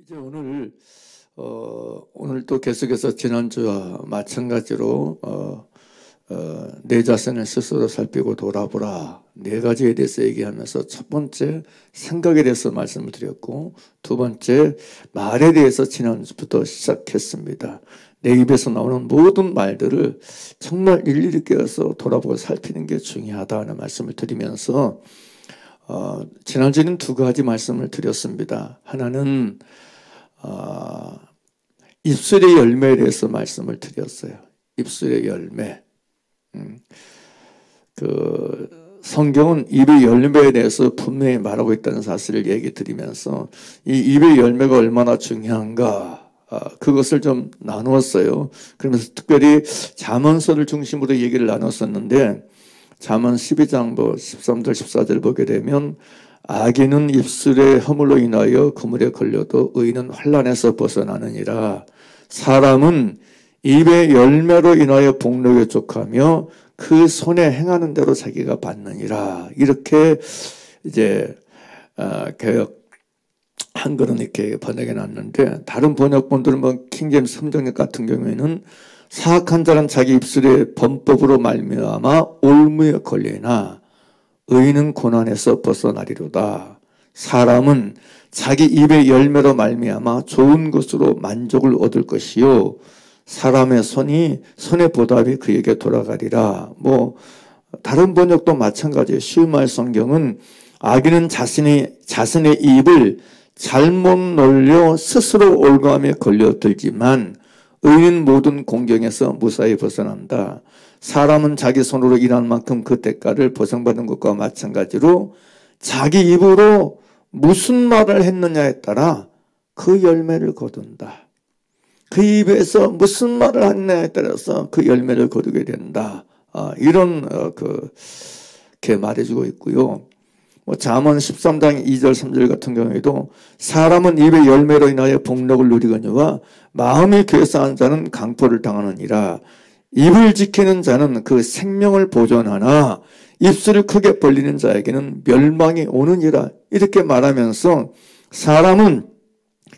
이제 오늘 또 계속해서 지난주와 마찬가지로 내 자신을 스스로 살피고 돌아보라, 네 가지에 대해서 얘기하면서 첫 번째 생각에 대해서 말씀을 드렸고, 두 번째 말에 대해서 지난주부터 시작했습니다. 내 입에서 나오는 모든 말들을 정말 일일이 깨어서 돌아보고 살피는 게 중요하다는 말씀을 드리면서 지난주에는 두 가지 말씀을 드렸습니다. 하나는 입술의 열매에 대해서 말씀을 드렸어요. 입술의 열매. 성경은 입의 열매에 대해서 분명히 말하고 있다는 사실을 얘기 드리면서 이 입의 열매가 얼마나 중요한가, 그것을 좀 나누었어요. 그러면서 특별히 잠언서를 중심으로 얘기를 나눴었는데, 잠언 12장 13절 14절 보게 되면, 악인은 입술의 허물로 인하여 그물에 걸려도 의인은 환난에서 벗어나느니라. 사람은 입의 열매로 인하여 복록에 족하며 그 손에 행하는 대로 자기가 받느니라. 이렇게 이제 개역 한글은 이렇게 번역해 놨는데, 다른 번역본들은 킹제임스 성경 같은 경우에는 사악한 자는 자기 입술의 범법으로 말미암아 올무에 걸리나 의인은 고난에서 벗어나리로다. 사람은 자기 입의 열매로 말미암아 좋은 것으로 만족을 얻을 것이요 사람의 손의 보답이 그에게 돌아가리라. 다른 번역도 마찬가지예요. 쉬운 말 성경은 악인은 자신의 입을 잘못 놀려 스스로 올감에 걸려들지만 의인은 모든 공경에서 무사히 벗어난다. 사람은 자기 손으로 일한 만큼 그 대가를 보상받는 것과 마찬가지로 자기 입으로 무슨 말을 했느냐에 따라 그 열매를 거둔다. 그 입에서 무슨 말을 했느냐에 따라서 그 열매를 거두게 된다. 그렇게 말해주고 있고요. 잠언 13장 2절 3절 같은 경우에도 사람은 입의 열매로 인하여 복록을 누리거니와 마음이 괴사한 자는 강포를 당하느니라. 입을 지키는 자는 그 생명을 보존하나 입술을 크게 벌리는 자에게는 멸망이 오느니라. 이렇게 말하면서 사람은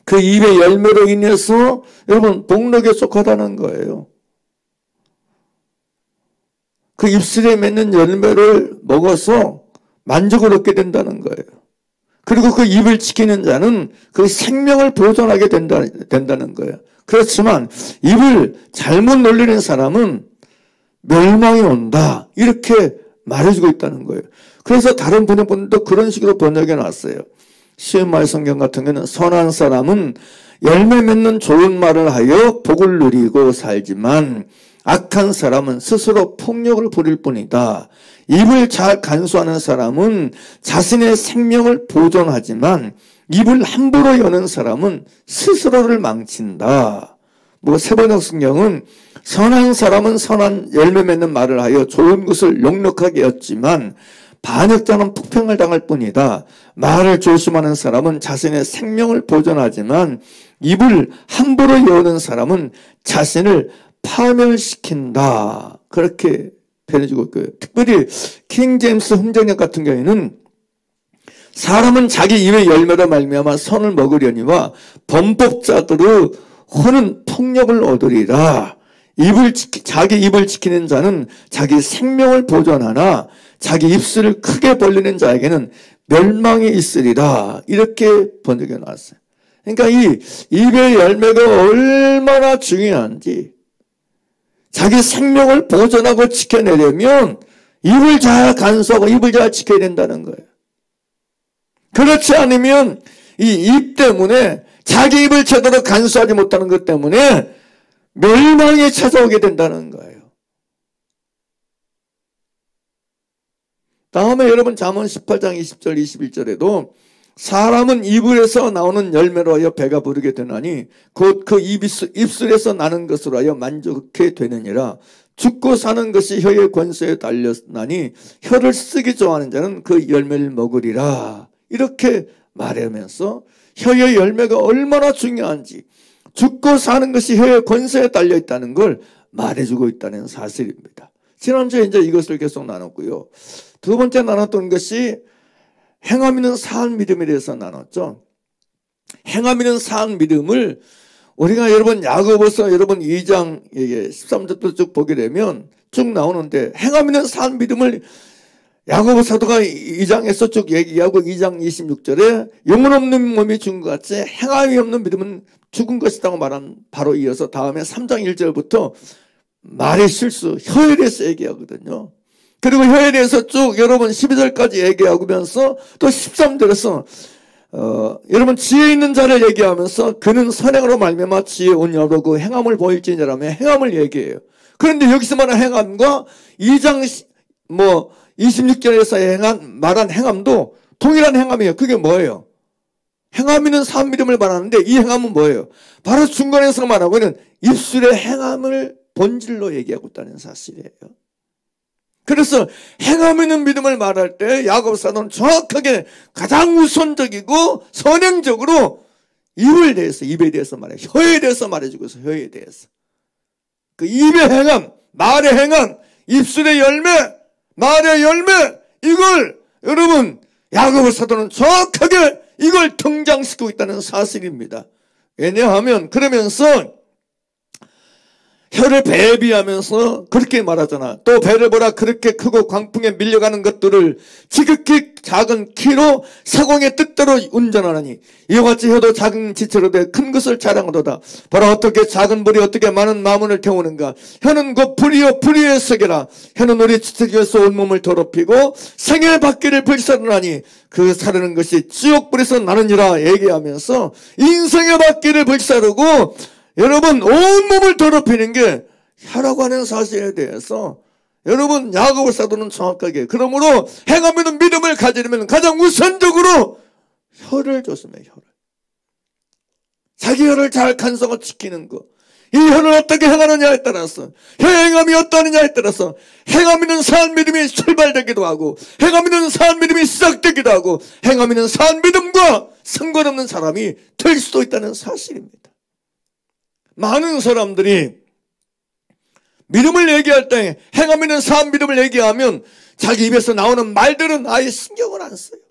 그 입의 열매로 인해서 여러분 복록에 속하다는 거예요. 그 입술에 맺는 열매를 먹어서 만족을 얻게 된다는 거예요. 그리고 그 입을 지키는 자는 그 생명을 보존하게 된다는 거예요. 그렇지만 입을 잘못 놀리는 사람은 멸망이 온다. 이렇게 말해주고 있다는 거예요. 그래서 다른 번역본도 그런 식으로 번역해 놨어요. 쉬운 말 성경 같은 경우는 선한 사람은 열매 맺는 좋은 말을 하여 복을 누리고 살지만 악한 사람은 스스로 폭력을 부릴 뿐이다. 입을 잘 간수하는 사람은 자신의 생명을 보존하지만 입을 함부로 여는 사람은 스스로를 망친다. 세번역 성경은 선한 사람은 선한 열매 맺는 말을 하여 좋은 것을 넉넉하게 얻지만 반역자는 폭평을 당할 뿐이다. 말을 조심하는 사람은 자신의 생명을 보존하지만 입을 함부로 여는 사람은 자신을 파멸시킨다. 그렇게 표현해주고 있고요. 특별히 킹제임스 흥정역 같은 경우에는 사람은 자기 입의 열매로 말미암아 선을 먹으려니와 범법자들의 혼은 폭력을 얻으리라. 자기 입을 지키는 자는 자기 생명을 보존하나 자기 입술을 크게 벌리는 자에게는 멸망이 있으리라. 이렇게 번역해 놨어요. 그러니까 이 입의 열매가 얼마나 중요한지, 자기 생명을 보존하고 지켜내려면 입을 잘 간수하고 입을 잘 지켜야 된다는 거예요. 그렇지 않으면 이 입 때문에 자기 입을 제대로 간수하지 못하는 것 때문에 멸망이 찾아오게 된다는 거예요. 다음에 여러분 잠언 18장 20절 21절에도 사람은 입을에서 나오는 열매로 하여 배가 부르게 되나니 곧 그 입술에서 나는 것으로 하여 만족해 되느니라. 죽고 사는 것이 혀의 권세에 달렸나니 혀를 쓰기 좋아하는 자는 그 열매를 먹으리라. 이렇게 말하면서 혀의 열매가 얼마나 중요한지, 죽고 사는 것이 혀의 권세에 달려 있다는 걸 말해주고 있다는 사실입니다. 지난주에 이제 이것을 계속 나눴고요. 두 번째 나눴던 것이 행함 있는 사한 믿음에 대해서 나눴죠. 행함이는 사한 믿음을 우리가 여러분 야고보서 여러분 2장 13절부터 쭉 보게 되면 쭉 나오는데 행함이는 사한 믿음을 야고보 사도가 2장에서 쭉 얘기하고 2장 26절에 영혼 없는 몸이 죽은 것 같이 행함이 없는 믿음은 죽은 것이라고 말한 바로 이어서 다음에 3장 1절부터 말의 실수, 혀에 대해서 얘기하거든요. 그리고 혀에 대해서 쭉 여러분 12절까지 얘기하면서 또 13절에서 여러분 지혜 있는 자를 얘기하면서 그는 선행으로 말미암아 지혜 온유하고 그 행함을 보일지니라며 행함을 얘기해요. 그런데 여기서 말한 행함과 2장 26절에서 말한 행함도 동일한 행함이에요. 그게 뭐예요? 행함이는 사한 믿음을 말하는데 이 행함은 뭐예요? 바로 중간에서 말하고 있는 입술의 행함을 본질로 얘기하고 있다는 사실이에요. 그래서 행함 있는 믿음을 말할 때 야고보 사도는 정확하게 가장 우선적이고 선행적으로 입에 대해서 말해요. 혀에 대해서 말해주고 있어요. 혀에 대해서. 그 입의 행함, 말의 행함, 입술의 열매, 말의 열매, 이걸 여러분 야고보 사도는 정확하게 이걸 등장시키고 있다는 사실입니다. 왜냐하면 그러면서 혀를 배에 비하면서 그렇게 말하잖아. 또 배를 보라 그렇게 크고 광풍에 밀려가는 것들을 지극히 작은 키로 사공의 뜻대로 운전하느니 이와 같이 혀도 작은 지체로 돼 큰 것을 자랑하도다. 보라 어떻게 작은 불이 어떻게 많은 마문을 태우는가. 혀는 곧 불이요 불의의 세계라. 혀는 우리 지체 중에서 온몸을 더럽히고 생애 받기를 불사르나니 그 사르는 것이 지옥불에서 나느니라 얘기하면서 인생의 받기를 불사르고 여러분 온몸을 더럽히는 게 혀라고 하는 사실에 대해서 여러분 야고보 사도는 정확하게 그러므로 행함 있는 믿음을 가지려면 가장 우선적으로 혀를 조심해. 혀를 자기 혀를 잘 간섭을 지키는 거. 이 혀를 어떻게 행하느냐에 따라서 혀의 행함이 어떠하느냐에 따라서 행함 있는 사한 믿음이 출발되기도 하고 행함 있는 사한 믿음이 시작되기도 하고 행함 있는 사한 믿음과 상관없는 사람이 될 수도 있다는 사실입니다. 많은 사람들이 믿음을 얘기할 때 행함 있는 사한 믿음을 얘기하면 자기 입에서 나오는 말들은 아예 신경을 안 써요.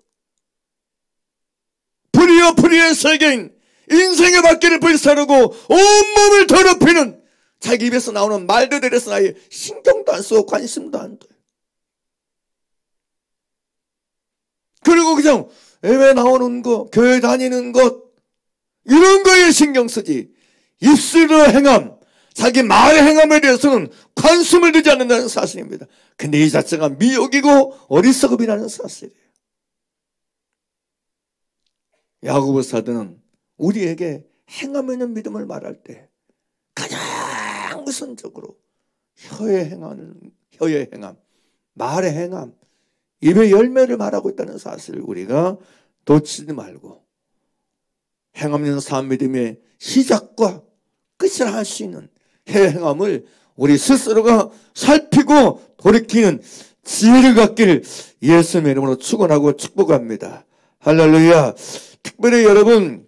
불의와 불의의 세계인 인생의 받기를 불사르고 온몸을 더럽히는 자기 입에서 나오는 말들에 대해서 아예 신경도 안 쓰고 관심도 안 둬요. 그리고 그냥 예배 나오는 거, 교회 다니는 것 이런 거에 신경 쓰지 입술의 행함, 자기 말의 행함에 대해서는 관심을 두지 않는다는 사실입니다. 근데 이 자체가 미혹이고 어리석음이라는 사실이에요. 야고보 사도는 우리에게 행함 있는 믿음을 말할 때 가장 우선적으로 혀의 행함, 말의 행함, 입의 열매를 말하고 있다는 사실을 우리가 놓치지 말고 행함 있는 사한 믿음의 시작과 끝을 할 수 있는 행함을 우리 스스로가 살피고 돌이키는 지혜를 갖기를 예수님의 이름으로 축원하고 축복합니다. 할렐루야. 특별히 여러분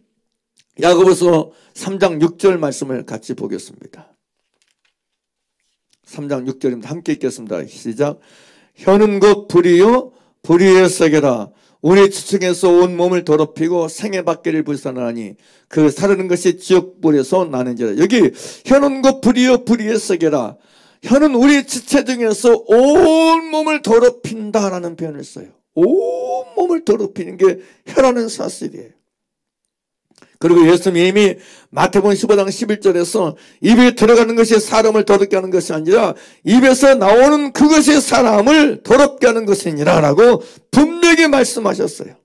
야고보서 3장 6절 말씀을 같이 보겠습니다. 3장 6절입니다. 함께 읽겠습니다. 시작. 혀는 곧 불이요 불의의 세계라. 우리 지층에서 온 몸을 더럽히고 생애 받기를 불사하니 그 사르는 것이 지옥불에서 나는지라. 여기 혀는 곧 불이요 불의의 세계라. 혀는 우리 지체 중에서 온 몸을 더럽힌다라는 표현을 써요. 온 몸을 더럽히는 게 혀라는 사실이에요. 그리고 예수님이 마태복음 15장 11절에서 입에 들어가는 것이 사람을 더럽게 하는 것이 아니라 입에서 나오는 그것이 사람을 더럽게 하는 것이니라 라고 분명히 말씀하셨어요.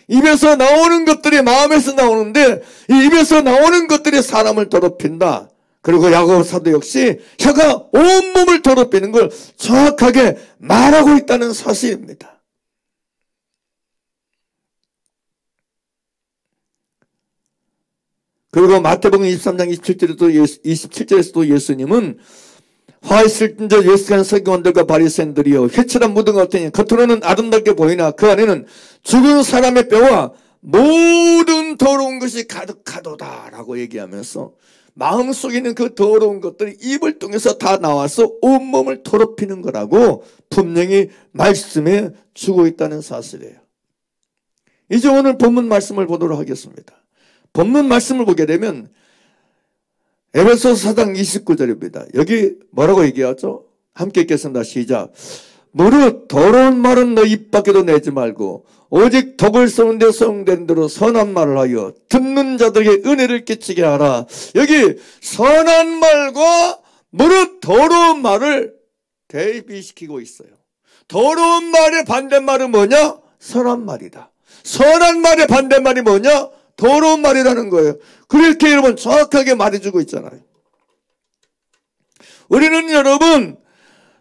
입에서 나오는 것들이 마음에서 나오는데 이 입에서 나오는 것들이 사람을 더럽힌다. 그리고 야고보 사도 역시 혀가 온몸을 더럽히는 걸 정확하게 말하고 있다는 사실입니다. 그리고 마태복음 23장 27절에서도 예수님은 화 있을 때 예수께서 서기관들과 바리새인들이여 회칠한 무덤 같으니 겉으로는 아름답게 보이나 그 안에는 죽은 사람의 뼈와 모든 더러운 것이 가득하도다 라고 얘기하면서 마음속에 있는 그 더러운 것들이 입을 통해서 다 나와서 온몸을 더럽히는 거라고 분명히 말씀해 주고 있다는 사실이에요. 이제 오늘 본문 말씀을 보도록 하겠습니다. 본문 말씀을 보게 되면 에베소서 4장 29절입니다. 여기 뭐라고 얘기하죠? 함께 읽겠습니다. 시작. 무릇 더러운 말은 너 입 밖에도 내지 말고 오직 덕을 쏘는 데 사용된 대로 선한 말을 하여 듣는 자들에게 은혜를 끼치게 하라. 여기 선한 말과 무릇 더러운 말을 대비시키고 있어요. 더러운 말의 반대말은 뭐냐? 선한 말이다. 선한 말의 반대말이 뭐냐? 더러운 말이라는 거예요. 그렇게 여러분 정확하게 말해주고 있잖아요. 우리는 여러분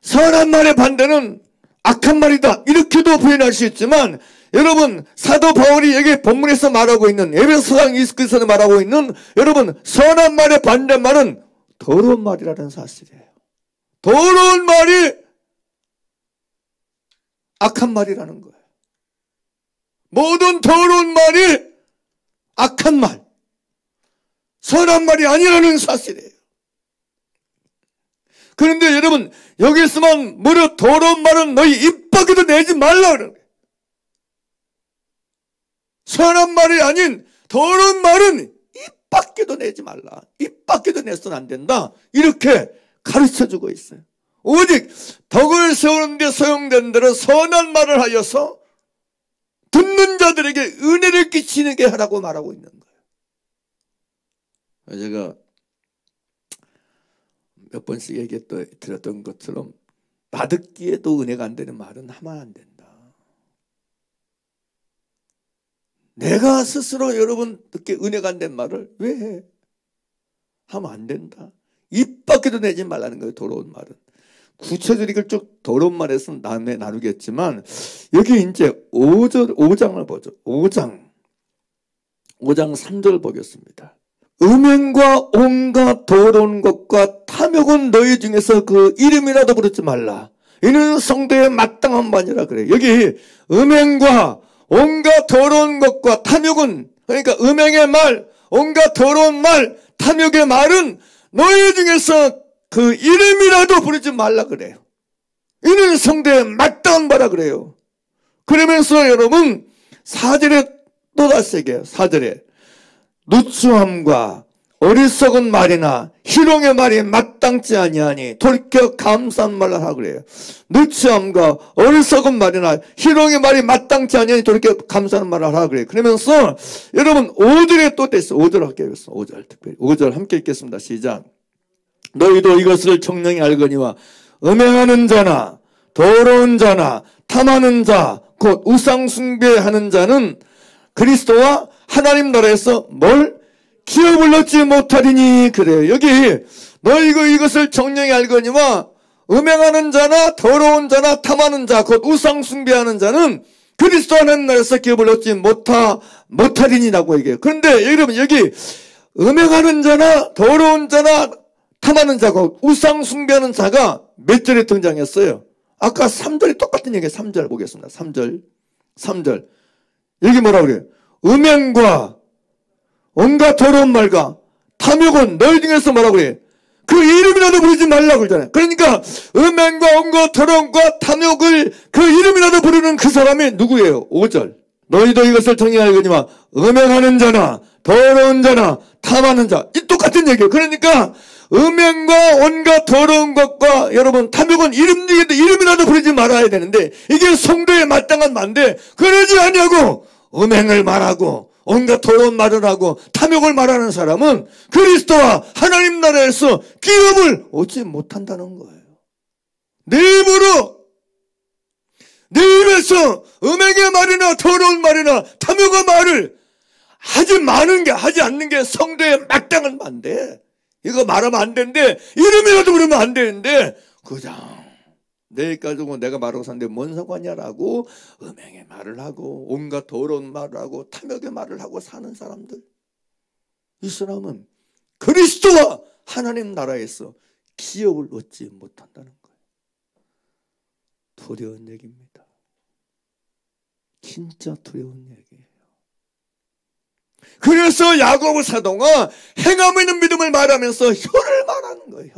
선한 말의 반대는 악한 말이다 이렇게도 표현할 수 있지만, 여러분 사도 바울이 여기 본문에서 말하고 있는 에베소서 29절에 말하고 있는 여러분 선한 말의 반대말은 더러운 말이라는 사실이에요. 더러운 말이 악한 말이라는 거예요. 모든 더러운 말이 악한 말, 선한 말이 아니라는 사실이에요. 그런데 여러분 여기서만 무릇 더러운 말은 너희 입 밖에도 내지 말라 그러는 거예요. 선한 말이 아닌 더러운 말은 입 밖에도 내지 말라. 입 밖에도 내서는 안 된다. 이렇게 가르쳐주고 있어요. 오직 덕을 세우는 데 사용된 대로 선한 말을 하여서 듣는 자들에게 은혜를 끼치게 하라고 말하고 있는 거예요. 제가 몇 번씩 드렸던 것처럼 나듣기에도 은혜가 안 되는 말은 하면 안 된다. 내가 스스로 여러분 듣게 은혜가 안 된 말을 왜 해? 하면 안 된다. 입 밖에도 내지 말라는 거예요. 더러운 말은. 구체적으로 이걸 쭉 더러운 말에서 다음에 나누겠지만, 여기 이제 5장을 보죠. 5장 3절 보겠습니다. 음행과 온갖 더러운 것과 탐욕은 너희 중에서 그 이름이라도 부르지 말라. 이는 성도의 마땅한 바니라 그래요. 여기 음행과 온갖 더러운 것과 탐욕은, 그러니까 음행의 말, 온갖 더러운 말, 탐욕의 말은 너희 중에서 그 이름이라도 부르지 말라 그래요. 이는 성도의 마땅한 바라 그래요. 그러면서 여러분 4절에 또다시 얘기해요. 4절에 누추함과 어리석은 말이나 희롱의 말이 마땅치 아니하니 돌이켜 감사한 말을 하라 그래요. 누추함과 어리석은 말이나 희롱의 말이 마땅치 아니하니 돌이켜 감사하는 말을 하라 그래요. 그러면서 여러분 5절에 또 됐어. 5절 할게요. 5절 특별히 5절 함께 읽겠습니다. 시작. 너희도 이것을 청량히 알거니와 음행하는 자나 더러운 자나 탐하는 자 곧 우상 숭배하는 자는 그리스도와 하나님 나라에서 뭘 기업을 얻지 못하리니 그래요. 여기 너희가 이것을 정령히 알거니와 음행하는 자나 더러운 자나 탐하는 자 곧 우상 숭배하는 자는 그리스도 하나님 나라에서 기업을 얻지 못하리니라고 얘기해요. 그런데 여러분 여기 음행하는 자나 더러운 자나 탐하는 자고 우상 숭배하는 자가 몇 절에 등장했어요? 아까 3절이 똑같은 얘기예요. 3절 보겠습니다. 3절 여기 뭐라고 그래요? 음행과 온갖 더러운 말과 탐욕은 너희 중에서 뭐라고 그래? 그 이름이라도 부르지 말라고 그러잖아요. 그러니까 음행과 온갖 더러움과 탐욕을 그 이름이라도 부르는 그 사람이 누구예요? 5절. 너희도 이것을 정의하거니와 음행하는 자나 더러운 자나 탐하는 자, 이 똑같은 얘기예요. 그러니까 음행과 온갖 더러운 것과 여러분 탐욕은 이름이라도 부르지 말아야 되는데, 이게 성도의 마땅한 말인데 그러지 아니하고 음행을 말하고 온갖 더러운 말을 하고 탐욕을 말하는 사람은 그리스도와 하나님 나라에서 기업을 얻지 못한다는 거예요. 내 입에서 음행의 말이나 더러운 말이나 탐욕의 말을 하지 않는 게 성도의 마땅한 말인데, 이거 말하면 안 되는데, 이름이라도 부르면 안 되는데, 그냥 내 입 가지고 내가 말하고 사는데 뭔 상관이야라고 음행의 말을 하고 온갖 더러운 말을 하고 탐욕의 말을 하고 사는 사람들, 이 사람은 그리스도와 하나님 나라에서 기업을 얻지 못한다는 거예요. 두려운 얘기입니다. 진짜 두려운 얘기예요. 그래서 야고보 사도가 행함 있는 믿음을 말하면서 혀를 말하는 거예요.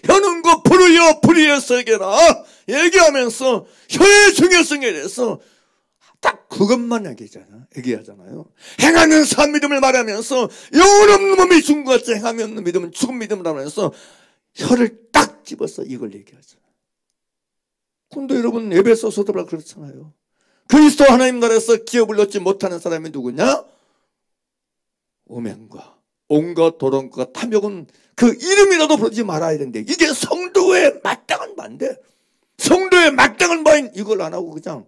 혀는 그 불이여 불의의 세계라 얘기하면서 혀의 중요성에 대해서 딱 그것만 얘기하잖아요. 행하면 산 믿음을 말하면서 영혼 없는 몸이 죽은 것 같이 행하면 없는 믿음은 죽은 믿음을 하면서 혀를 딱 집어서 이걸 얘기하잖아요. 근데 여러분 에베소서도 그렇잖아요. 그리스도 하나님 나라에서 기업을 얻지 못하는 사람이 누구냐? 음행과 온갖 도덕과 탐욕은 그 이름이라도 부르지 말아야 되는데 이게 성도의 마땅한 바인데 성도의 마땅한 바인 이걸 안 하고 그냥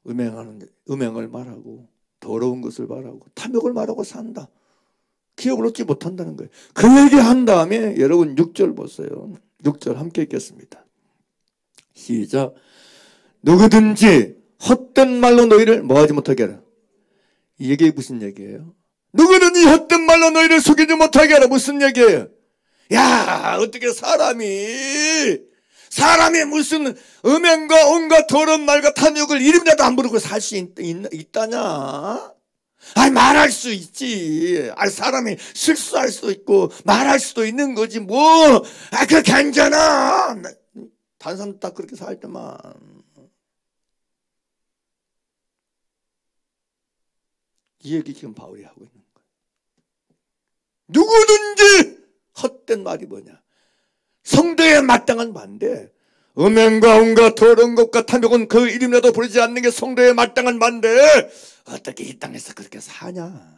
음행을 말하고 더러운 것을 말하고 탐욕을 말하고 산다. 기업을 얻지 못한다는 거예요. 그 얘기한 다음에 여러분 6절 보세요. 6절 함께 읽겠습니다. 시작. 누구든지 헛된 말로 너희를 뭐하지 못하게 하라. 이 얘기 무슨 얘기예요? 누구든지 헛된 말로 너희를 속이지 못하게 하라. 무슨 얘기예요? 야, 어떻게 사람이 무슨 음행과 온갖 더러운 말과 탐욕을 이름이라도 안 부르고 살 수 있다냐? 아니, 말할 수 있지. 아니, 사람이 실수할 수도 있고 말할 수도 있는 거지 뭐. 그거 괜찮아. 다른 사람 다 그렇게 살 때만. 이 얘기 지금 바울이 하고 있는 거예요. 누구든지 헛된 말이 뭐냐? 성도에 마땅한 반대. 음행과 온갖 더러운 것과 탐욕은 그 이름이라도 부르지 않는 게 성도에 마땅한 반대. 어떻게 이 땅에서 그렇게 사냐?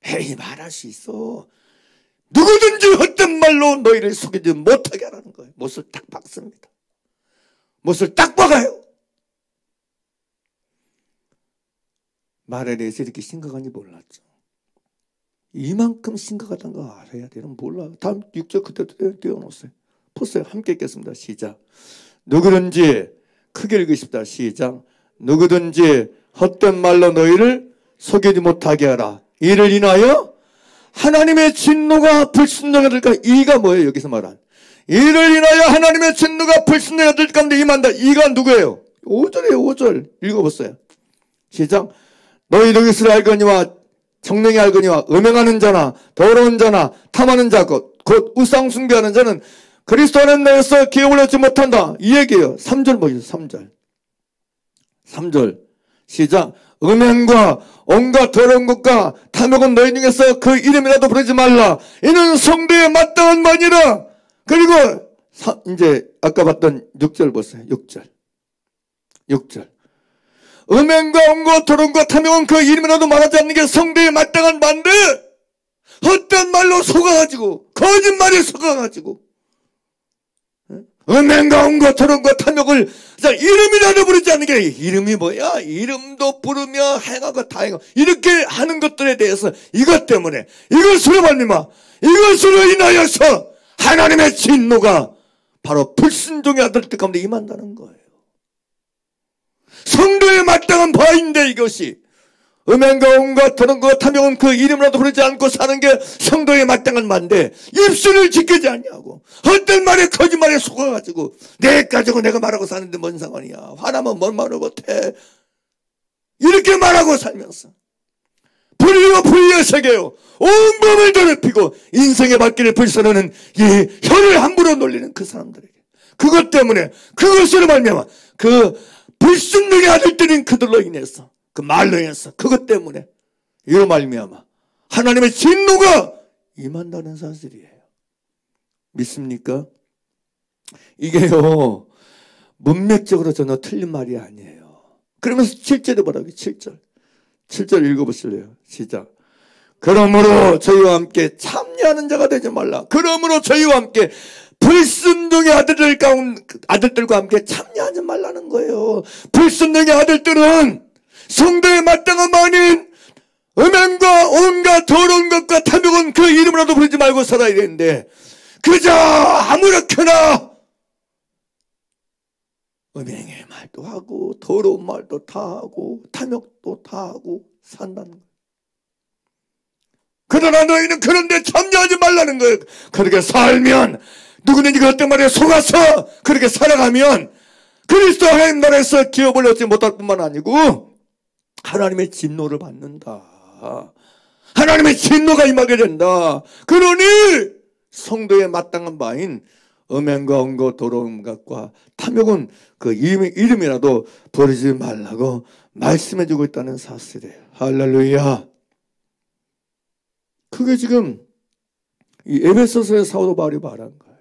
에이, 말할 수 있어. 누구든지 헛된 말로 너희를 속이지 못하게 하라는 거예요. 못을 딱 박습니다. 못을 딱 박아요. 말에 대해서 이렇게 심각한지 몰랐죠. 이만큼 심각하다는 거 알아야 되는 몰라. 다음 6절 그때도 띄워놓으세요. 보세요. 함께 읽겠습니다. 시작. 누구든지 크게 읽으십니다. 시작. 누구든지 헛된 말로 너희를 속이지 못하게 하라. 이를 인하여 하나님의 진노가 불순종이 될까? 이가 뭐예요? 여기서 말한 이를 인하여 하나님의 진노가 불순종이 될 가운데 임한다. 이가 누구예요? 5절이에요. 5절 읽어보세요. 시작. 너희도 이스라엘 알거니와 정령이 알거니와 음행하는 자나 더러운 자나 탐하는 자 곧 우상 숭배하는 자는 그리스도 안에 내에서 기업을 얻지 못한다. 이 얘기예요. 3절 보시죠. 3절 시작. 음행과 온갖 더러운 것과 탐욕은 너희 중에서 그 이름이라도 부르지 말라. 이는 성도에 마땅한 말이라. 그리고 이제 아까 봤던 6절 보세요. 6절 음행과 온갖 더러운 것 탐욕은 그 이름이라도 말하지 않는 게 성도에 마땅한 말인데 헛된 말로 속아가지고 거짓말에 속아가지고 음행과 온갖 더러운 것 탐욕을 이름이라도 부르지 않는 게 이름이 뭐야? 이름도 부르며 행하고 다 행하고 이렇게 하는 것들에 대해서 이것 때문에 이것으로 말미암아 이것으로 인하여서 하나님의 진노가 바로 불순종의 아들들 가운데 임한다는 거예요. 성도에 마땅한 바인데 이것이 음행과 온갖 더러운 것 탐욕은 그 이름이라도 부르지 않고 사는 게 성도에 마땅한 말인데 입술을 지키지 않냐고 헛된 말에 거짓말에 속아가지고 내 가지고 내가 말하고 사는데 뭔 상관이야. 화나면 뭔 말을 못해. 이렇게 말하고 살면서 불의와 불의의 세계요 온몸을 더럽히고 인생의 발길을 불선하는 이 혀를 함부로 놀리는 그 사람들에게 그것 때문에 그것으로 말미암아 그 불순종의 아들들인 그들로 인해서 그 말로 인해서 그것 때문에 이로 말미암아 하나님의 진노가 임한다는 사실이에요. 믿습니까? 이게요 문맥적으로 전혀 틀린 말이 아니에요. 그러면서 7절에 뭐라고 7절 읽어보실래요? 시작. 그러므로 저희와 함께 참여하는 자가 되지 말라. 그러므로 저희와 함께 불순종의 아들들과 함께 참여하지 말라는 거예요. 불순종의 아들들은 성도에 마땅한 말인 음행과 온갖 더러운 것과 탐욕은 그 이름으로도 부르지 말고 살아야 되는데 그저 아무렇게나 음행의 말도 하고 더러운 말도 다 하고 탐욕도 다 하고 산다는 거예요. 그러나 너희는 그런데 참여하지 말라는 거예요. 그렇게 살면 누구든지 그 어떤 말에 속아서 그렇게 살아가면 그리스도 하나님 나라에서 기업을 얻지 못할 뿐만 아니고 하나님의 진노를 받는다. 하나님의 진노가 임하게 된다. 그러니 성도에 마땅한 바인 음행과 언거 더러운 것과 탐욕은 그 이름이라도 버리지 말라고 말씀해주고 있다는 사실이에요. 할렐루야. 그게 지금 이 에베소서의 사도 바울이 말한 거예요.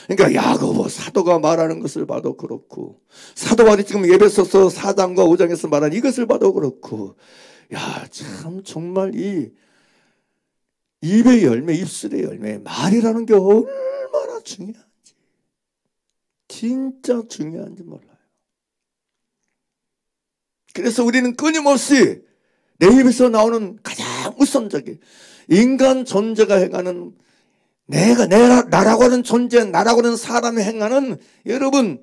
그러니까 야고보 사도가 말하는 것을 봐도 그렇고, 사도 바울이 지금 에베소서 4장과 5장에서 말한 이것을 봐도 그렇고, 야, 참 정말 이 입의 열매, 입술의 열매, 말이라는 게 얼마나 중요한지, 진짜 중요한지 몰라요. 그래서 우리는 끊임없이 내 입에서 나오는 가장 우선적인 인간 존재가 행하는, 나라고 하는 존재, 나라고 하는 사람이 행하는, 여러분,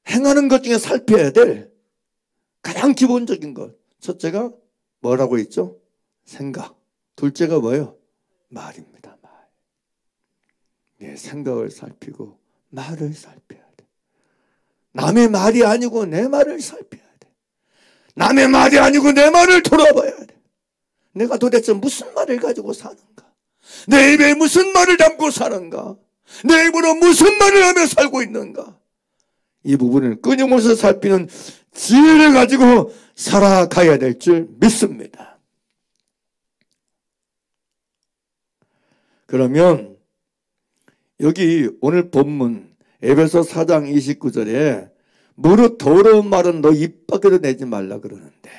행하는 것 중에 살펴야 될 가장 기본적인 것. 첫째가 뭐라고 했죠? 생각. 둘째가 뭐예요? 말입니다. 말. 내 생각을 살피고 말을 살펴야 돼. 남의 말이 아니고 내 말을 살펴야 돼. 남의 말이 아니고 내 말을 돌아봐야 돼. 내가 도대체 무슨 말을 가지고 사는가? 내 입에 무슨 말을 담고 사는가? 내 입으로 무슨 말을 하며 살고 있는가? 이 부분을 끊임없이 살피는 지혜를 가지고 살아가야 될 줄 믿습니다. 그러면 여기 오늘 본문 에베소 4장 29절에 무릇 더러운 말은 너 입 밖에도 내지 말라 그러는데,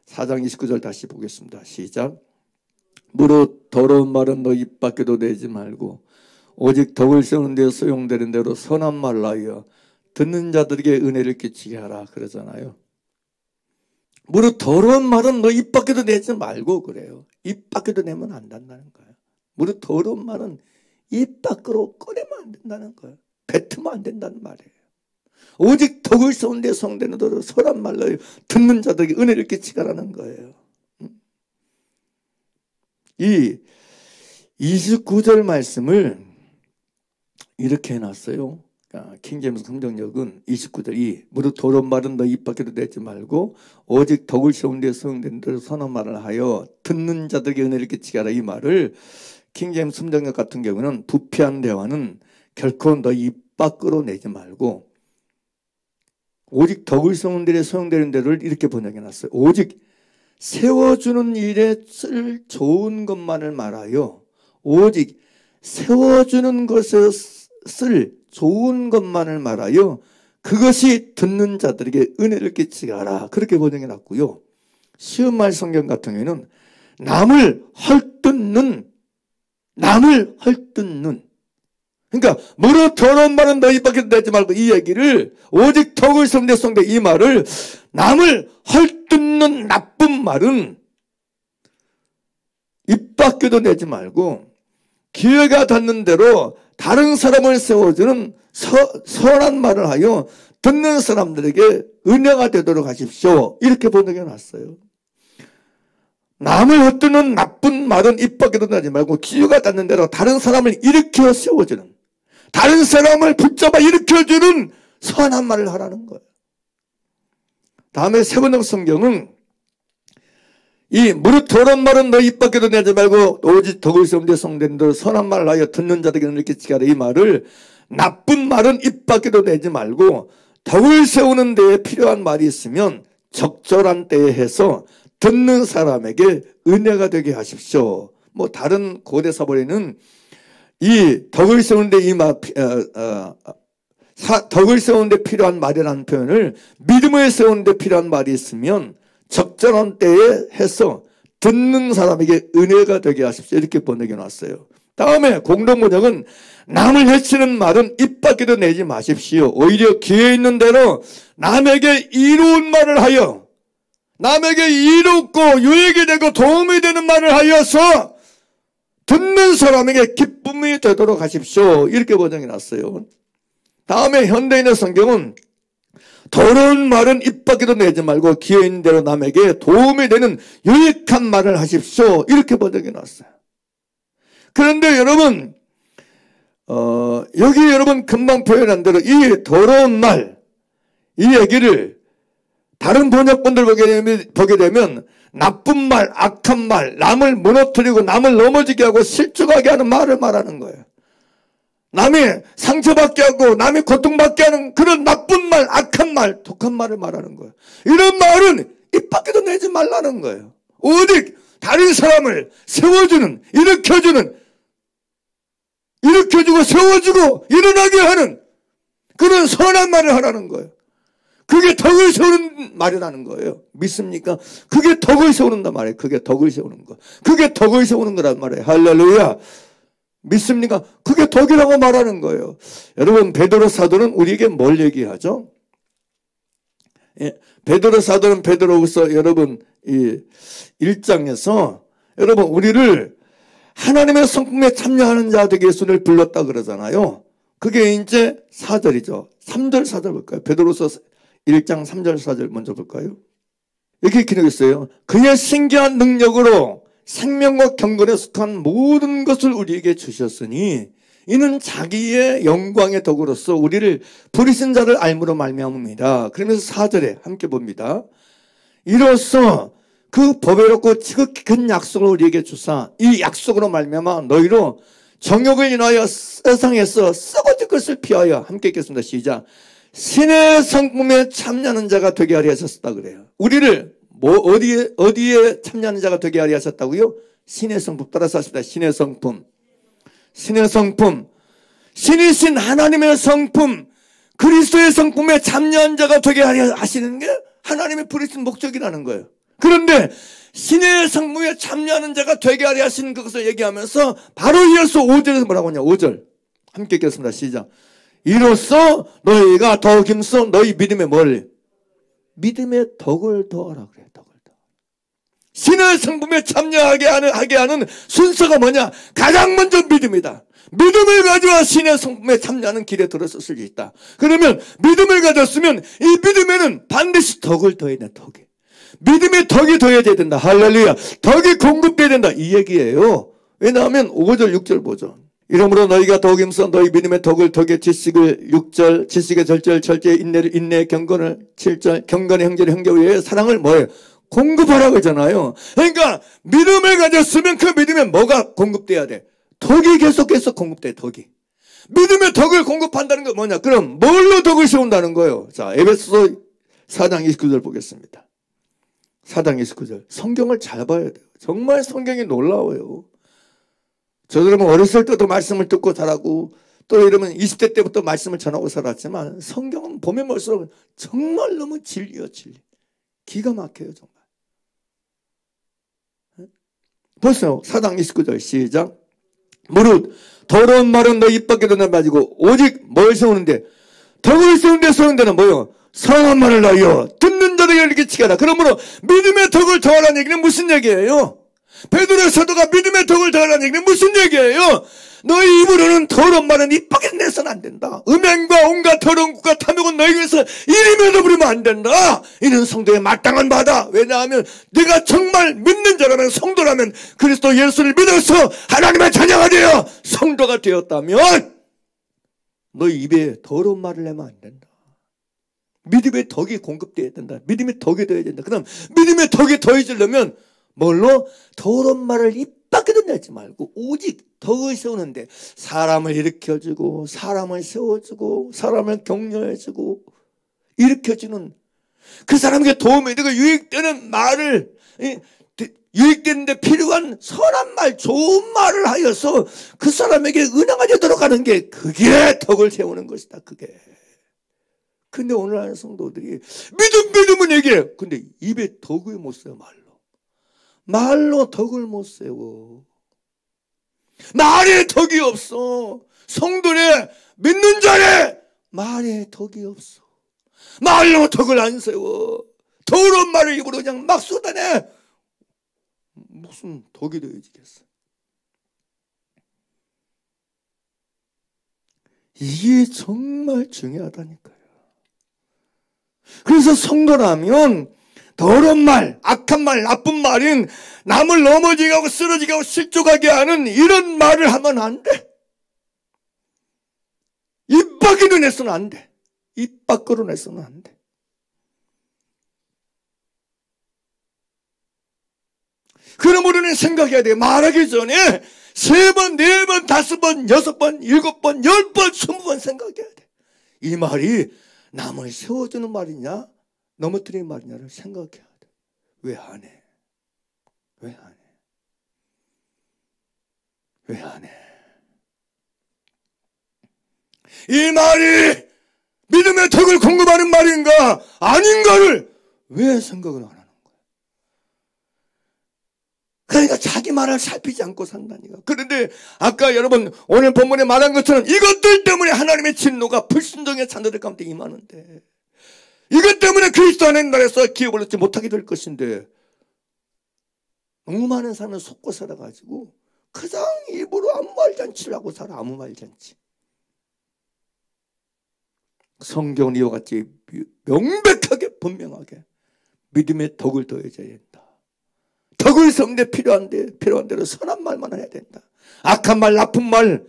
4장 29절 다시 보겠습니다. 시작. 무릇 더러운 말은 너 입 밖에도 내지 말고 오직 덕을 세우는 데 소용되는 대로 선한 말로 하여 듣는 자들에게 은혜를 끼치게 하라 그러잖아요. 무릇 더러운 말은 너 입 밖에도 내지 말고 그래요. 입 밖에도 내면 안 된다는 거예요. 무릇 더러운 말은 입 밖으로 꺼내면 안 된다는 거예요. 뱉으면 안 된다는 말이에요. 오직 덕을 세우는 데 소용되는 대로 선한 말로 하여 듣는 자들에게 은혜를 끼치게 하라는 거예요. 이 29절 말씀을 이렇게 해놨어요. 킹제임스 성경역은 29절 무릇 더러운 말은 너 입 밖에도 내지 말고 오직 덕을 세우는 데 소용되는 대로 선한 말을 하여 듣는 자들에게 은혜를 끼치게 하라. 이 말을 킹제임스 성경역 같은 경우는 부패한 대화는 결코 너 입 밖으로 내지 말고 오직 덕을 세우는 데 소용되는 대로를 이렇게 번역해놨어요. 오직 세워주는 일에 쓸 좋은 것만을 말하여, 오직 세워주는 것에 쓸 좋은 것만을 말하여 그것이 듣는 자들에게 은혜를 끼치게 하라. 그렇게 번역해놨고요. 시음말 성경 같은 경우에는 남을 헐뜯는, 그러니까 무릇 더러운 말은 너 입 밖에도 내지 말고, 이 얘기를 오직 덕을 세우는 데 소용되는 이 말을 남을 헐뜯는 나쁜 말은 입 밖에도 내지 말고 기회가 닿는 대로 다른 사람을 세워주는 선한 말을 하여 듣는 사람들에게 은혜가 되도록 하십시오. 이렇게 번역해 놨어요. 남을 헛드는 나쁜 말은 입 밖에도 내지 말고 기회가 닿는 대로 다른 사람을 일으켜 세워주는, 다른 사람을 붙잡아 일으켜주는 선한 말을 하라는 거예요. 다음에 세번역 성경은 이 무릇 더러운 말은 너 입 밖에도 내지 말고 오직 덕을 세우는 데 소용되는 대로 선한 말을 하여 듣는 자들에게 이렇게 지게 하라. 이 말을 나쁜 말은 입 밖에도 내지 말고 덕을 세우는 데에 필요한 말이 있으면 적절한 때에 해서 듣는 사람에게 은혜가 되게 하십시오. 뭐 다른 고대 사본에는 이 덕을 세우는 데 덕을 세우는 데 필요한 말이라는 표현을 믿음을 세우는 데 필요한 말이 있으면 적절한 때에 해서 듣는 사람에게 은혜가 되게 하십시오. 이렇게 번역해 놨어요. 다음에 공동번역은 남을 해치는 말은 입 밖에도 내지 마십시오. 오히려 기회 있는 대로 남에게 이로운 말을 하여, 남에게 이롭고 유익이 되고 도움이 되는 말을 하여서 듣는 사람에게 기쁨이 되도록 하십시오. 이렇게 번역해 놨어요. 다음에 현대인의 성경은 더러운 말은 입 밖에도 내지 말고 기회 있는 대로 남에게 도움이 되는 유익한 말을 하십시오. 이렇게 번역해 놨어요. 그런데 여러분, 여기 여러분 금방 표현한 대로 이 더러운 말, 이 얘기를 다른 번역본들 보게 되면 나쁜 말, 악한 말, 남을 무너뜨리고 남을 넘어지게 하고 실족하게 하는 말을 말하는 거예요. 남의 상처받게 하고 남의 고통받게 하는 그런 나쁜 말, 악한 말, 독한 말을 말하는 거예요. 이런 말은 입 밖에도 내지 말라는 거예요. 오직 다른 사람을 세워주는, 일으켜주고 세워주고 일어나게 하는 그런 선한 말을 하라는 거예요. 그게 덕을 세우는 말이라는 거예요. 믿습니까? 그게 덕을 세우는단 말이에요. 그게 덕을 세우는 거. 그게 덕을 세우는 거란 말이에요. 할렐루야. 믿습니까? 그게 덕이라고 말하는 거예요. 여러분, 베드로 사도는 우리에게 뭘 얘기하죠? 예, 베드로 사도는 베드로후서 여러분 이 1장에서 여러분 우리를 하나님의 성품에 참여하는 자 되게 예수를 불렀다 그러잖아요. 그게 이제 4절이죠. 3절 4절 볼까요? 베드로후서 1장 3절 4절 먼저 볼까요? 이렇게 기록했어요. 그의 신기한 능력으로 생명과 경건에 속한 모든 것을 우리에게 주셨으니 이는 자기의 영광의 덕으로서 우리를 부르신 자를 알므로 말미암습니다. 그러면서 4절에 함께 봅니다. 이로써 그 보배롭고 지극히 큰 약속을 우리에게 주사 이 약속으로 말미암아 너희로 정욕을 인하여 세상에서 썩어질 것을 피하여 함께 읽겠습니다. 시작. 신의 성품에 참여하는 자가 되게 하려 하셨다 그래요. 우리를 어디에 참여하는 자가 되게 하려 하셨다고요? 신의 성품 따라서 하십니다. 신의 성품. 신의 성품. 신이신 하나님의 성품, 그리스도의 성품에 참여한 자가 되게 하려 하시는 게 하나님의 부르신 목적이라는 거예요. 그런데 신의 성품에 참여하는 자가 되게 하려 하시는 것을 얘기하면서 바로 이어서 5절에서 뭐라고 하냐. 5절 함께 읽겠습니다. 시작. 이로써 너희가 더 힘써 너희 믿음의 뭘? 믿음의 덕을 더하라 그래. 덕을 더. 신의 성품에 참여하게 하는 순서가 뭐냐? 가장 먼저 믿음이다. 믿음을 가지고 신의 성품에 참여하는 길에 들어섰을 수 있다. 그러면 믿음을 가졌으면 이 믿음에는 반드시 덕을 더해야 된다. 덕이. 믿음의 덕이 더해져야 된다. 할렐루야. 덕이 공급돼야 된다. 이 얘기예요. 왜냐하면 5절 6절 보죠. 이러므로 너희가 더욱 힘써 너희 믿음의 덕을 덕의 지식을 6절, 지식의 절절, 절제, 인내를 인내, 경건을 7절, 경건의 형제를 형제 위에 사랑을 뭐예요? 공급하라고 하잖아요. 그러니까 믿음을 가졌으면 그 믿음에 뭐가 공급돼야 돼? 덕이 계속해서 공급돼. 덕이. 믿음의 덕을 공급한다는 건 뭐냐? 그럼 뭘로 덕을 세운다는 거예요? 자, 에베소서 4장 29절 보겠습니다. 4장 29절. 성경을 잘 봐야 돼요. 정말 성경이 놀라워요. 저들은 어렸을 때도 말씀을 듣고 자라고 또 이러면 20대 때부터 말씀을 전하고 살았지만 성경은 보면 볼수록 정말 너무 진리요, 진리. 기가 막혀요, 정말. 보세요. 4장 29절 시작. 무릇 더러운 말은 너 입 밖에 던져 가지고 오직 뭘 세우는데? 덕을 세우는데 세우는 데는 뭐요? 선한 말을 하여 듣는 자들에게 이렇게 치게하라. 그러므로 믿음의 덕을 더하라는 얘기는 무슨 얘기예요? 베드로의 사도가 믿음의 덕을 더하라는 얘기는 무슨 얘기예요? 너희 입으로는 더러운 말은 입 밖에 내서는 안 된다. 음행과 온갖 더러운 것과 탐욕은 너희에게서 이름에도 부르면 안 된다. 이는 성도의 마땅한 바다. 왜냐하면 네가 정말 믿는 자라면, 성도라면, 그리스도 예수를 믿어서 하나님의 자녀가 되어 성도가 되었다면 너희 입에 더러운 말을 내면 안 된다. 믿음의 덕이 공급되어야 된다. 믿음의 덕이 더해야 된다. 그럼 믿음의 덕이 더해지려면 뭘로? 더러운 말을 입 밖에도 내지 말고 오직 덕을 세우는데 사람을 일으켜주고 사람을 세워주고 사람을 격려해주고 일으켜주는 그 사람에게 도움이 되고 유익되는 말을, 유익되는데 필요한 선한 말, 좋은 말을 하여서 그 사람에게 은혜가 되도록 하는 게 그게 덕을 세우는 것이다. 그게. 근데 오늘날 성도들이 믿음은 얘기해. 근데 입에 덕을 못 세워. 말로 덕을 못 세워. 말에 덕이 없어. 성도의 믿는 자의 말에 덕이 없어. 말로 덕을 안 세워. 더러운 말을 입으로 그냥 막 쏟아내. 무슨 덕이 되어지겠어. 이게 정말 중요하다니까요. 그래서 성도라면 더러운 말, 악한 말, 나쁜 말인 남을 넘어지게 하고 쓰러지게 하고 실족하게 하는 이런 말을 하면 안 돼. 입 밖으로 내서는 안 돼. 입 밖으로 내서는 안 돼. 그럼 우리는 생각해야 돼. 말하기 전에 3번, 4번, 5번, 6번, 7번, 10번, 20번 생각해야 돼. 이 말이 남을 세워주는 말이냐 넘어뜨리는 말이냐를 생각해야 돼. 왜 안 해? 왜 안 해? 왜 안 해? 이 말이 믿음의 덕을 공급하는 말인가 아닌가를 왜 생각을 안 하는 거야? 그러니까 자기 말을 살피지 않고 산다니까. 그런데 아까 여러분 오늘 본문에 말한 것처럼 이것들 때문에 하나님의 진노가 불순종의 자녀들 가운데 임하는데, 이것 때문에 그리스도 안의 나라에서 기업을 얻지 못하게 될 것인데, 너무 많은 사람은 속고 살아가지고 그냥 입으로 아무 말 잔치를 하고 살아. 아무 말 잔치. 성경은 이와 같이 명백하게 분명하게 믿음의 덕을 더해줘야 된다. 덕을 세우는데 필요한 대로 선한 말만 해야 된다. 악한 말, 나쁜 말,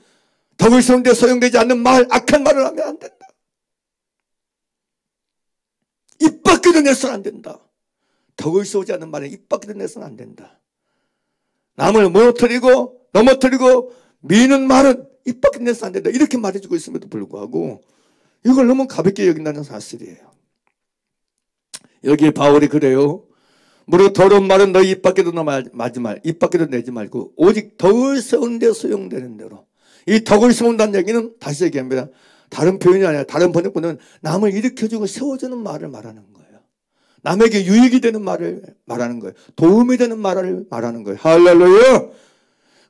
덕을 세우는데 소용되지 않는 말, 악한 말을 하면 안 된다. 입 밖에도 내서는 안 된다. 덕을 세우지 않는 말은 입 밖에도 내서는 안 된다. 남을 무너뜨리고 넘어뜨리고 미는 말은 입 밖에 내서 안 된다. 이렇게 말해주고 있음에도 불구하고 이걸 너무 가볍게 여긴다는 사실이에요. 여기 바울이 그래요. 무릇 더러운 말은 너희 입 밖에도 입 밖에도 내지 말고 오직 덕을 세우는 데 소용되는 대로. 이 덕을 세운다는 얘기는 다시 얘기합니다. 다른 표현이 아니라 다른 번역본은 남을 일으켜주고 세워주는 말을 말하는 거예요. 남에게 유익이 되는 말을 말하는 거예요. 도움이 되는 말을 말하는 거예요. 할렐루야.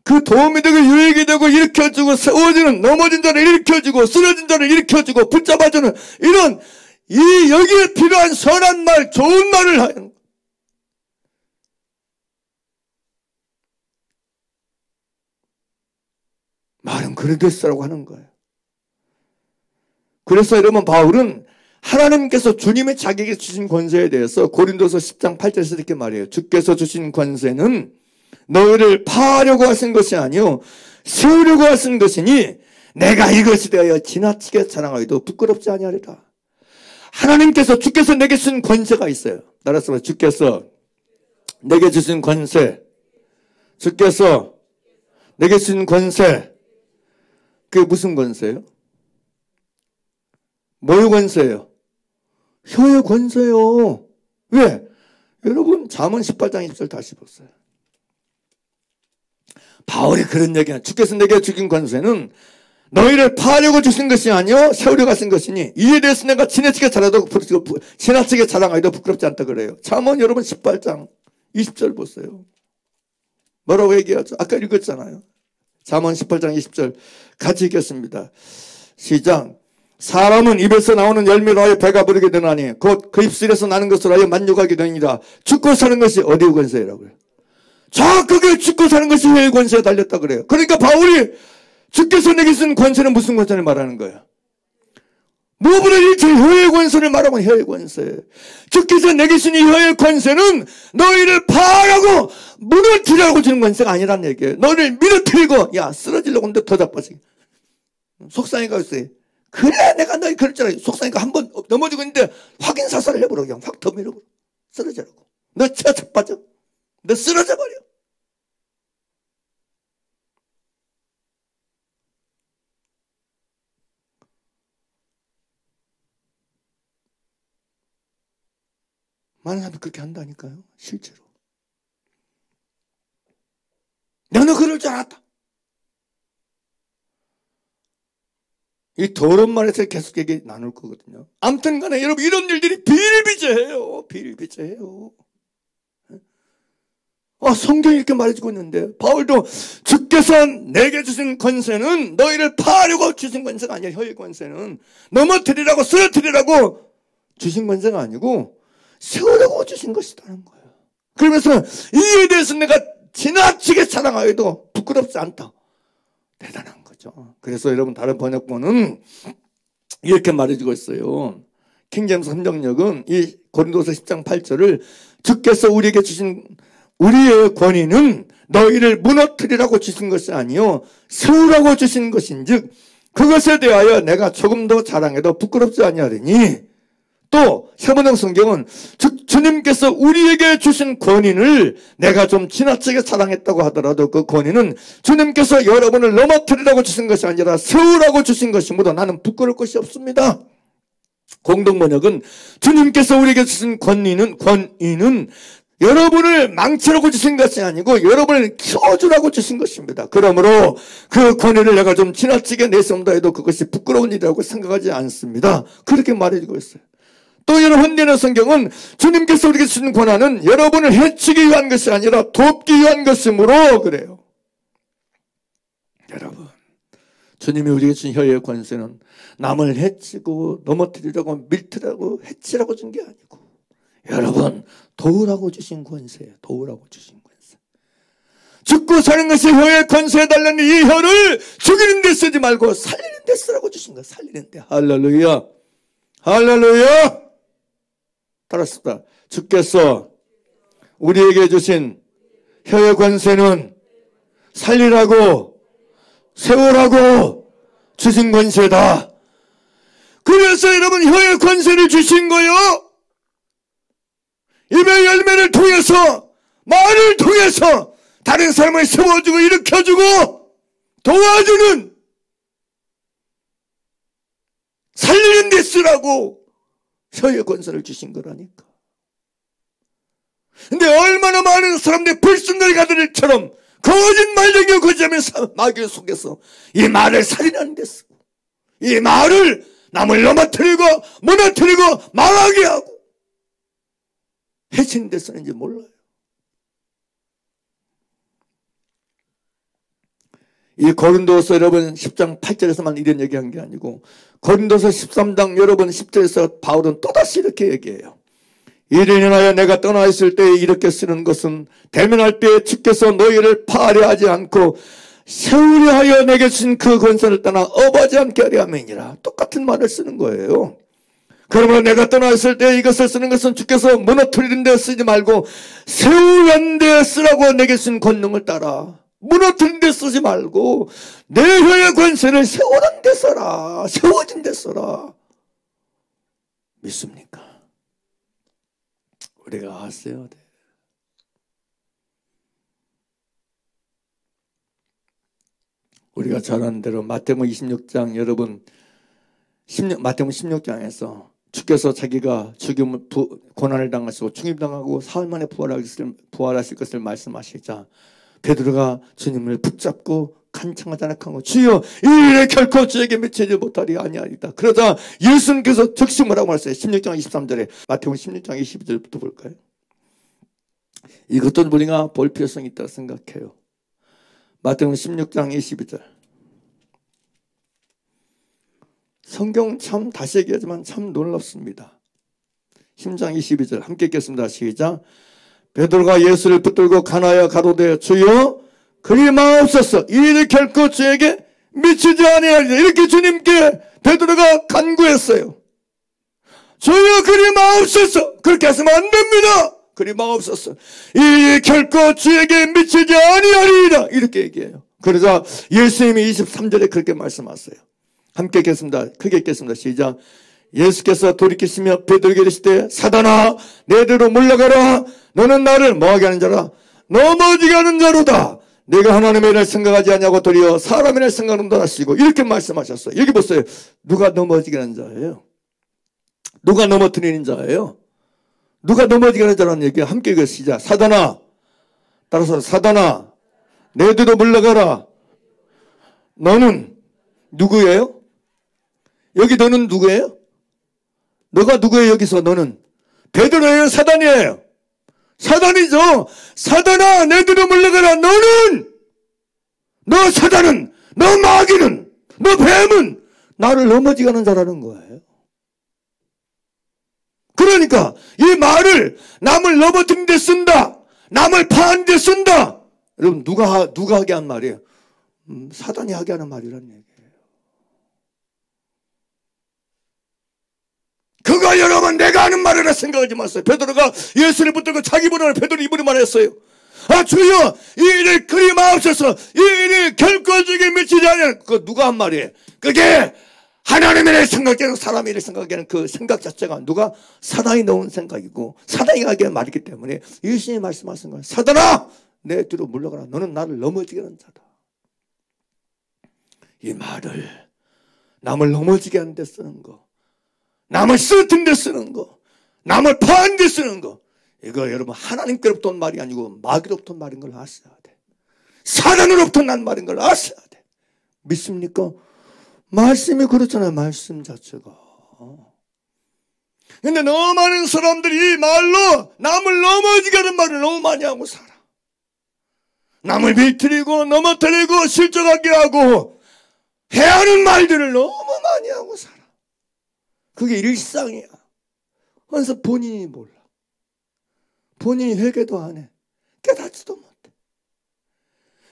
그 도움이 되고 유익이 되고 일으켜주고 세워주는, 넘어진 자를 일으켜주고 쓰러진 자를 일으켜주고 붙잡아주는 이런 여기에 필요한 선한 말, 좋은 말을 하는 거예요. 말은 그러듯이라고 하는 거예요. 그래서 여러분 바울은 하나님께서 주님의 자기에게 주신 권세에 대해서 고린도서 10장 8절에서 이렇게 말해요. 주께서 주신 권세는 너희를 파하려고 하신 것이 아니요 세우려고 하신 것이니 내가 이것이 되어 지나치게 자랑하기도 부끄럽지 아니하리라. 하나님께서 주께서 내게 주신 권세가 있어요. 따라서 주께서 내게 주신 권세, 주께서 내게 주신 권세, 그게 무슨 권세예요? 뭐의 권세예요? 혀의 권세요. 왜? 여러분 잠언 18장 20절 다시 보세요. 바울이 그런 얘기는 주께서 내게 주신 권세는 너희를 파하려고 주신 것이 아니요 세우려고 하신 것이니 이에 대해서 내가 지나치게 자랑하기도 부끄럽지 않다 그래요. 잠언 여러분 18장 20절 보세요. 뭐라고 얘기하죠? 아까 읽었잖아요. 잠언 18장 20절 같이 읽겠습니다. 시작. 사람은 입에서 나오는 열매로 하여 배가 부르게 되나니 곧 그 입술에서 나는 것으로 하여 만족하게 되니라. 죽고 사는 것이 어디의 권세라고요? 정확하게 죽고 사는 것이 혀의 권세에 달렸다 그래요. 그러니까 바울이 주께서 내게 주신 권세는 무슨 권세를 말하는 거예요? 무엇보다 일체 혀의 권세를 말하면 혀의 권세. 주께서 내게 주신 이 혀의 권세는 너희를 파하라고 무너뜨리라고 주는 권세가 아니란 얘기예요. 너희를 밀어뜨리고 야 쓰러지려고 하는데 더 자빠지게. 속상해가 있어요. 그래 내가 너희 그랬잖아. 속상해가 한번 넘어지고 있는데 확인 사살을 해버려. 그냥 확 더 밀어버려. 쓰러지라고. 너 진짜 자빠져. 너 쓰러져 버려. 많은 사람이 그렇게 한다니까요. 실제로. 너는 그럴 줄 알았다. 이 더러운 말에서 계속 얘기 나눌 거거든요. 아무튼 간에 여러분 이런 일들이 비일비재해요. 비일비재해요. 성경이 이렇게 말해주고 있는데 바울도 주께서 내게 주신 권세는 너희를 파하려고 주신 권세가 아니야. 혀의 권세는 넘어뜨리라고 쓰러뜨리라고 주신 권세가 아니고 세우려고 주신 것이라는 거예요. 그러면서 이에 대해서 내가 지나치게 자랑하여도 부끄럽지 않다. 대단한 거죠. 그래서 여러분 다른 번역본은 이렇게 말해주고 있어요. 킹제임스 함정역은 이 고린도서 10장 8절을 주께서 우리에게 주신 우리의 권위는 너희를 무너뜨리라고 주신 것이 아니요 세우라고 주신 것인즉 그것에 대하여 내가 조금 더 자랑해도 부끄럽지 아니하리니 또 현번역 성경은 주님께서 우리에게 주신 권위를 내가 좀 지나치게 사랑했다고 하더라도 그 권위는 주님께서 여러분을 넘어뜨리라고 주신 것이 아니라 세우라고 주신 것이므로 나는 부끄러울 것이 없습니다. 공동번역은 주님께서 우리에게 주신 권위는 여러분을 망치라고 주신 것이 아니고 여러분을 키워주라고 주신 것입니다. 그러므로 그 권위를 내가 좀 지나치게 내세운다 해도 그것이 부끄러운 일이라고 생각하지 않습니다. 그렇게 말해주고 있어요. 또 여러분 헌데는 성경은 주님께서 우리에게 주신 권한은 여러분을 해치기 위한 것이 아니라 돕기 위한 것이므로 그래요. 여러분, 주님이 우리에게 주신 혀의 권세는 남을 해치고 넘어뜨리려고 밀트라고 해치라고 준 게 아니고 여러분 도우라고 주신 권세예요. 도우라고 주신 권세. 죽고 사는 것이 혀의 권세에 달렸는데 이 혀를 죽이는 데 쓰지 말고 살리는 데 쓰라고 주신 거예요. 살리는 데. 할렐루야. 할렐루야. 따라합시다. 주께서 우리에게 주신 혀의 권세는 살리라고 세우라고 주신 권세다. 그래서 여러분 혀의 권세를 주신 거요. 입의 열매를 통해서 말을 통해서 다른 사람을 세워주고 일으켜주고 도와주는 살리는 데 쓰라고 혀의 권세를 주신 거라니까. 근데 얼마나 많은 사람들이 불순물의 가들처럼 거짓말쟁이고 거짓하면서 마귀 속에서 이 말을 살인하는 데 쓰고 이 말을 남을 넘어뜨리고 무너뜨리고 망하게 하고 해치는 데 쓰는지 몰라요. 이 고린도서 여러분 10장 8절에서만 이런 얘기한 게 아니고 고린도서 13장 여러분 10절에서 바울은 또다시 이렇게 얘기해요. 이를 인하여 내가 떠나 있을 때 이렇게 쓰는 것은 대면할 때 주께서 너희를 파하려 하지 않고 세우려 하여 내게 주신 그 권세를 떠나 업하지 않게 하려 함이니라. 똑같은 말을 쓰는 거예요. 그러므로 내가 떠나 있을 때 이것을 쓰는 것은 주께서 무너뜨리는 데 쓰지 말고 세우는 데 쓰라고 내게 주신 권능을 따라 무너뜨린 데 쓰지 말고 내 혀의 권세를 세우는 데 써라. 세워진 데 써라. 믿습니까? 우리가 아세요. 우리가 잘 아는 대로 마태복음 26장 여러분 마태복음 16장에서 주께서 자기가 죽임을 고난을 당하시고 죽임당하고 사흘 만에 부활하실 것을 말씀하시자 베드로가 주님을 붙잡고 간청하지 않고 주여 이 일에 결코 주에게 미치지 못하리 아니하리다. 그러자 예수님께서 즉시 뭐라고 하셨어요? 16장 23절에 마태복음 16장 22절부터 볼까요? 이것도 우리가 볼 필요성이 있다고 생각해요. 마태복음 16장 22절. 성경 참 다시 얘기하지만 참 놀랍습니다. 16장 22절 함께 읽겠습니다. 시작. 베드로가 예수를 붙들고 가나여 가로되 주여 그리 마옵소서 이 일이 결코 주에게 미치지 아니하리라. 이렇게 주님께 베드로가 간구했어요. 주여 그리 마옵소서. 그렇게 하시면 안 됩니다. 그리 마옵소서 이 일이 결코 주에게 미치지 아니하리라. 이렇게 얘기해요. 그러자 예수님이 23절에 그렇게 말씀하세요. 함께 읽겠습니다. 크게 읽겠습니다. 시작. 예수께서 돌이키시며 베드로에게 이르시되 사단아 내대로 물러가라. 너는 나를 뭐하게 하는 자라? 넘어지게 하는 자로다. 내가 하나님의 일을 생각하지 않냐고 도리어 사람의 일을 생각한다 하시고 이렇게 말씀하셨어요. 여기 보세요. 누가 넘어지게 하는 자예요? 누가 넘어뜨리는 자예요? 누가 넘어지게 하는 자라는 얘기 함께 읽으시자. 사단아 따라서 사단아 내대로 물러가라. 너는 누구예요? 여기 너는 누구예요? 너가 누구예요? 여기서 너는 베드로예요? 사단이에요? 사단이죠. 사단아 내대로 물러가라. 너 사단은 너 마귀는 너 뱀은 나를 넘어지게 하는 자라는 거예요. 그러니까 이 말을 남을 넘어뜨리는 데 쓴다. 남을 파하는 데 쓴다. 여러분 누가 하게 한 말이에요? 사단이 하게 하는 말이란 얘기예요. 그거 여러분 내가 하는 말이라 생각하지 마세요. 베드로가 예수를 붙들고 자기 번호를 베드로 입으로 말했어요. 아 주여 이 일을 그리 마옵소서. 이 일이 결코 주에게 미치지 않으면 그거 누가 한 말이에요? 그게 하나님의 생각에는 사람의 일을 생각에는 그 생각 자체가 누가? 사단이 넣은 생각이고 사단이 하게 말이기 때문에 예수님이 말씀하신 거예요. 사단아, 내 뒤로 물러가라. 너는 나를 넘어지게 하는 자다. 이 말을 남을 넘어지게 하는 데 쓰는 거, 남을 쓰러뜨린 데 쓰는 거, 남을 파는 데 쓰는 거, 이거 여러분 하나님께로부터 온 말이 아니고 마귀로부터 온 말인 걸 아셔야 돼. 사단으로부터 난 말인 걸 아셔야 돼. 믿습니까? 말씀이 그렇잖아요. 말씀 자체가. 근데 너무 많은 사람들이 이 말로 남을 넘어지게 하는 말을 너무 많이 하고 살아. 남을 비틀리고 넘어뜨리고 실족하게 하고 해야 하는 말들을 너무 많이 하고 살아. 그게 일상이야. 그래서 본인이 몰라. 본인이 회개도 안 해. 깨닫지도 못해.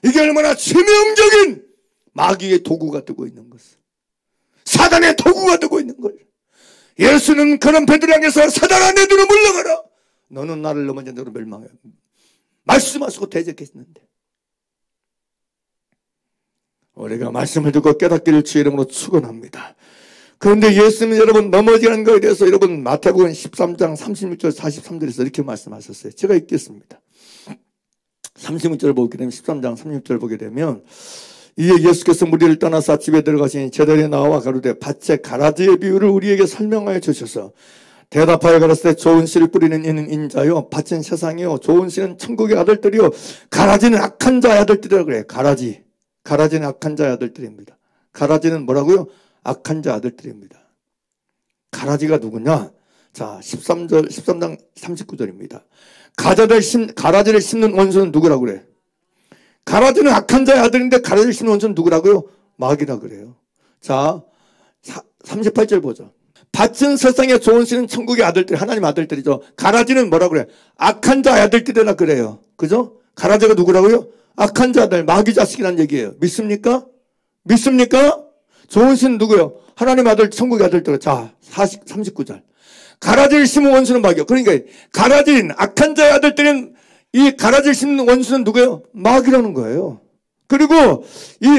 이게 얼마나 치명적인 마귀의 도구가 되고 있는 것을, 사단의 도구가 되고 있는 걸. 예수는 그런 베드로 향해서 사단아, 내 뒤로 물러가라. 너는 나를 넘어진 대로 멸망해. 말씀하시고 대적했는데 우리가 말씀을 듣고 깨닫기를 주의 이름으로 축원합니다. 그런데 예수님은 여러분 넘어지는 것에 대해서 여러분 마태복음 13장 36절 43절에서 이렇게 말씀하셨어요. 제가 읽겠습니다. 36절 보게 되면 13장 36절 보게 되면 이에 예수께서 무리를 떠나서 집에 들어가시니 제자리에 나와 가로되 밭의 가라지의 비유를 우리에게 설명하여 주셔서 대답하여 가라사대 좋은 씨를 뿌리는 이는 인자요 밭은 세상이요 좋은 씨는 천국의 아들들이요 가라지는 악한 자의 아들들이라고 그래요. 가라지는 악한 자의 아들들입니다. 가라지는 뭐라고요? 악한 자 아들들입니다. 가라지가 누구냐? 자, 13장 39절입니다. 가라지를 심는 원수는 누구라고 그래? 가라지는 악한 자의 아들인데 가라지를 심는 원수는 누구라고요? 마귀라 그래요. 자, 38절 보죠. 밭은 세상에 좋은 씨는 천국의 아들들, 하나님 아들들이죠. 가라지는 뭐라고 그래? 악한 자의 아들들이라 그래요. 그죠? 가라지가 누구라고요? 악한 자들, 마귀 자식이라는 얘기예요. 믿습니까? 믿습니까? 좋은 씨는 누구요? 하나님 아들, 천국의 아들들. 자, 39절. 가라지를 심은 원수는 마귀요. 그러니까 가라지인 악한 자의 아들들은 이 가라지를 심는 원수는 누구예요? 마귀라는 거예요. 그리고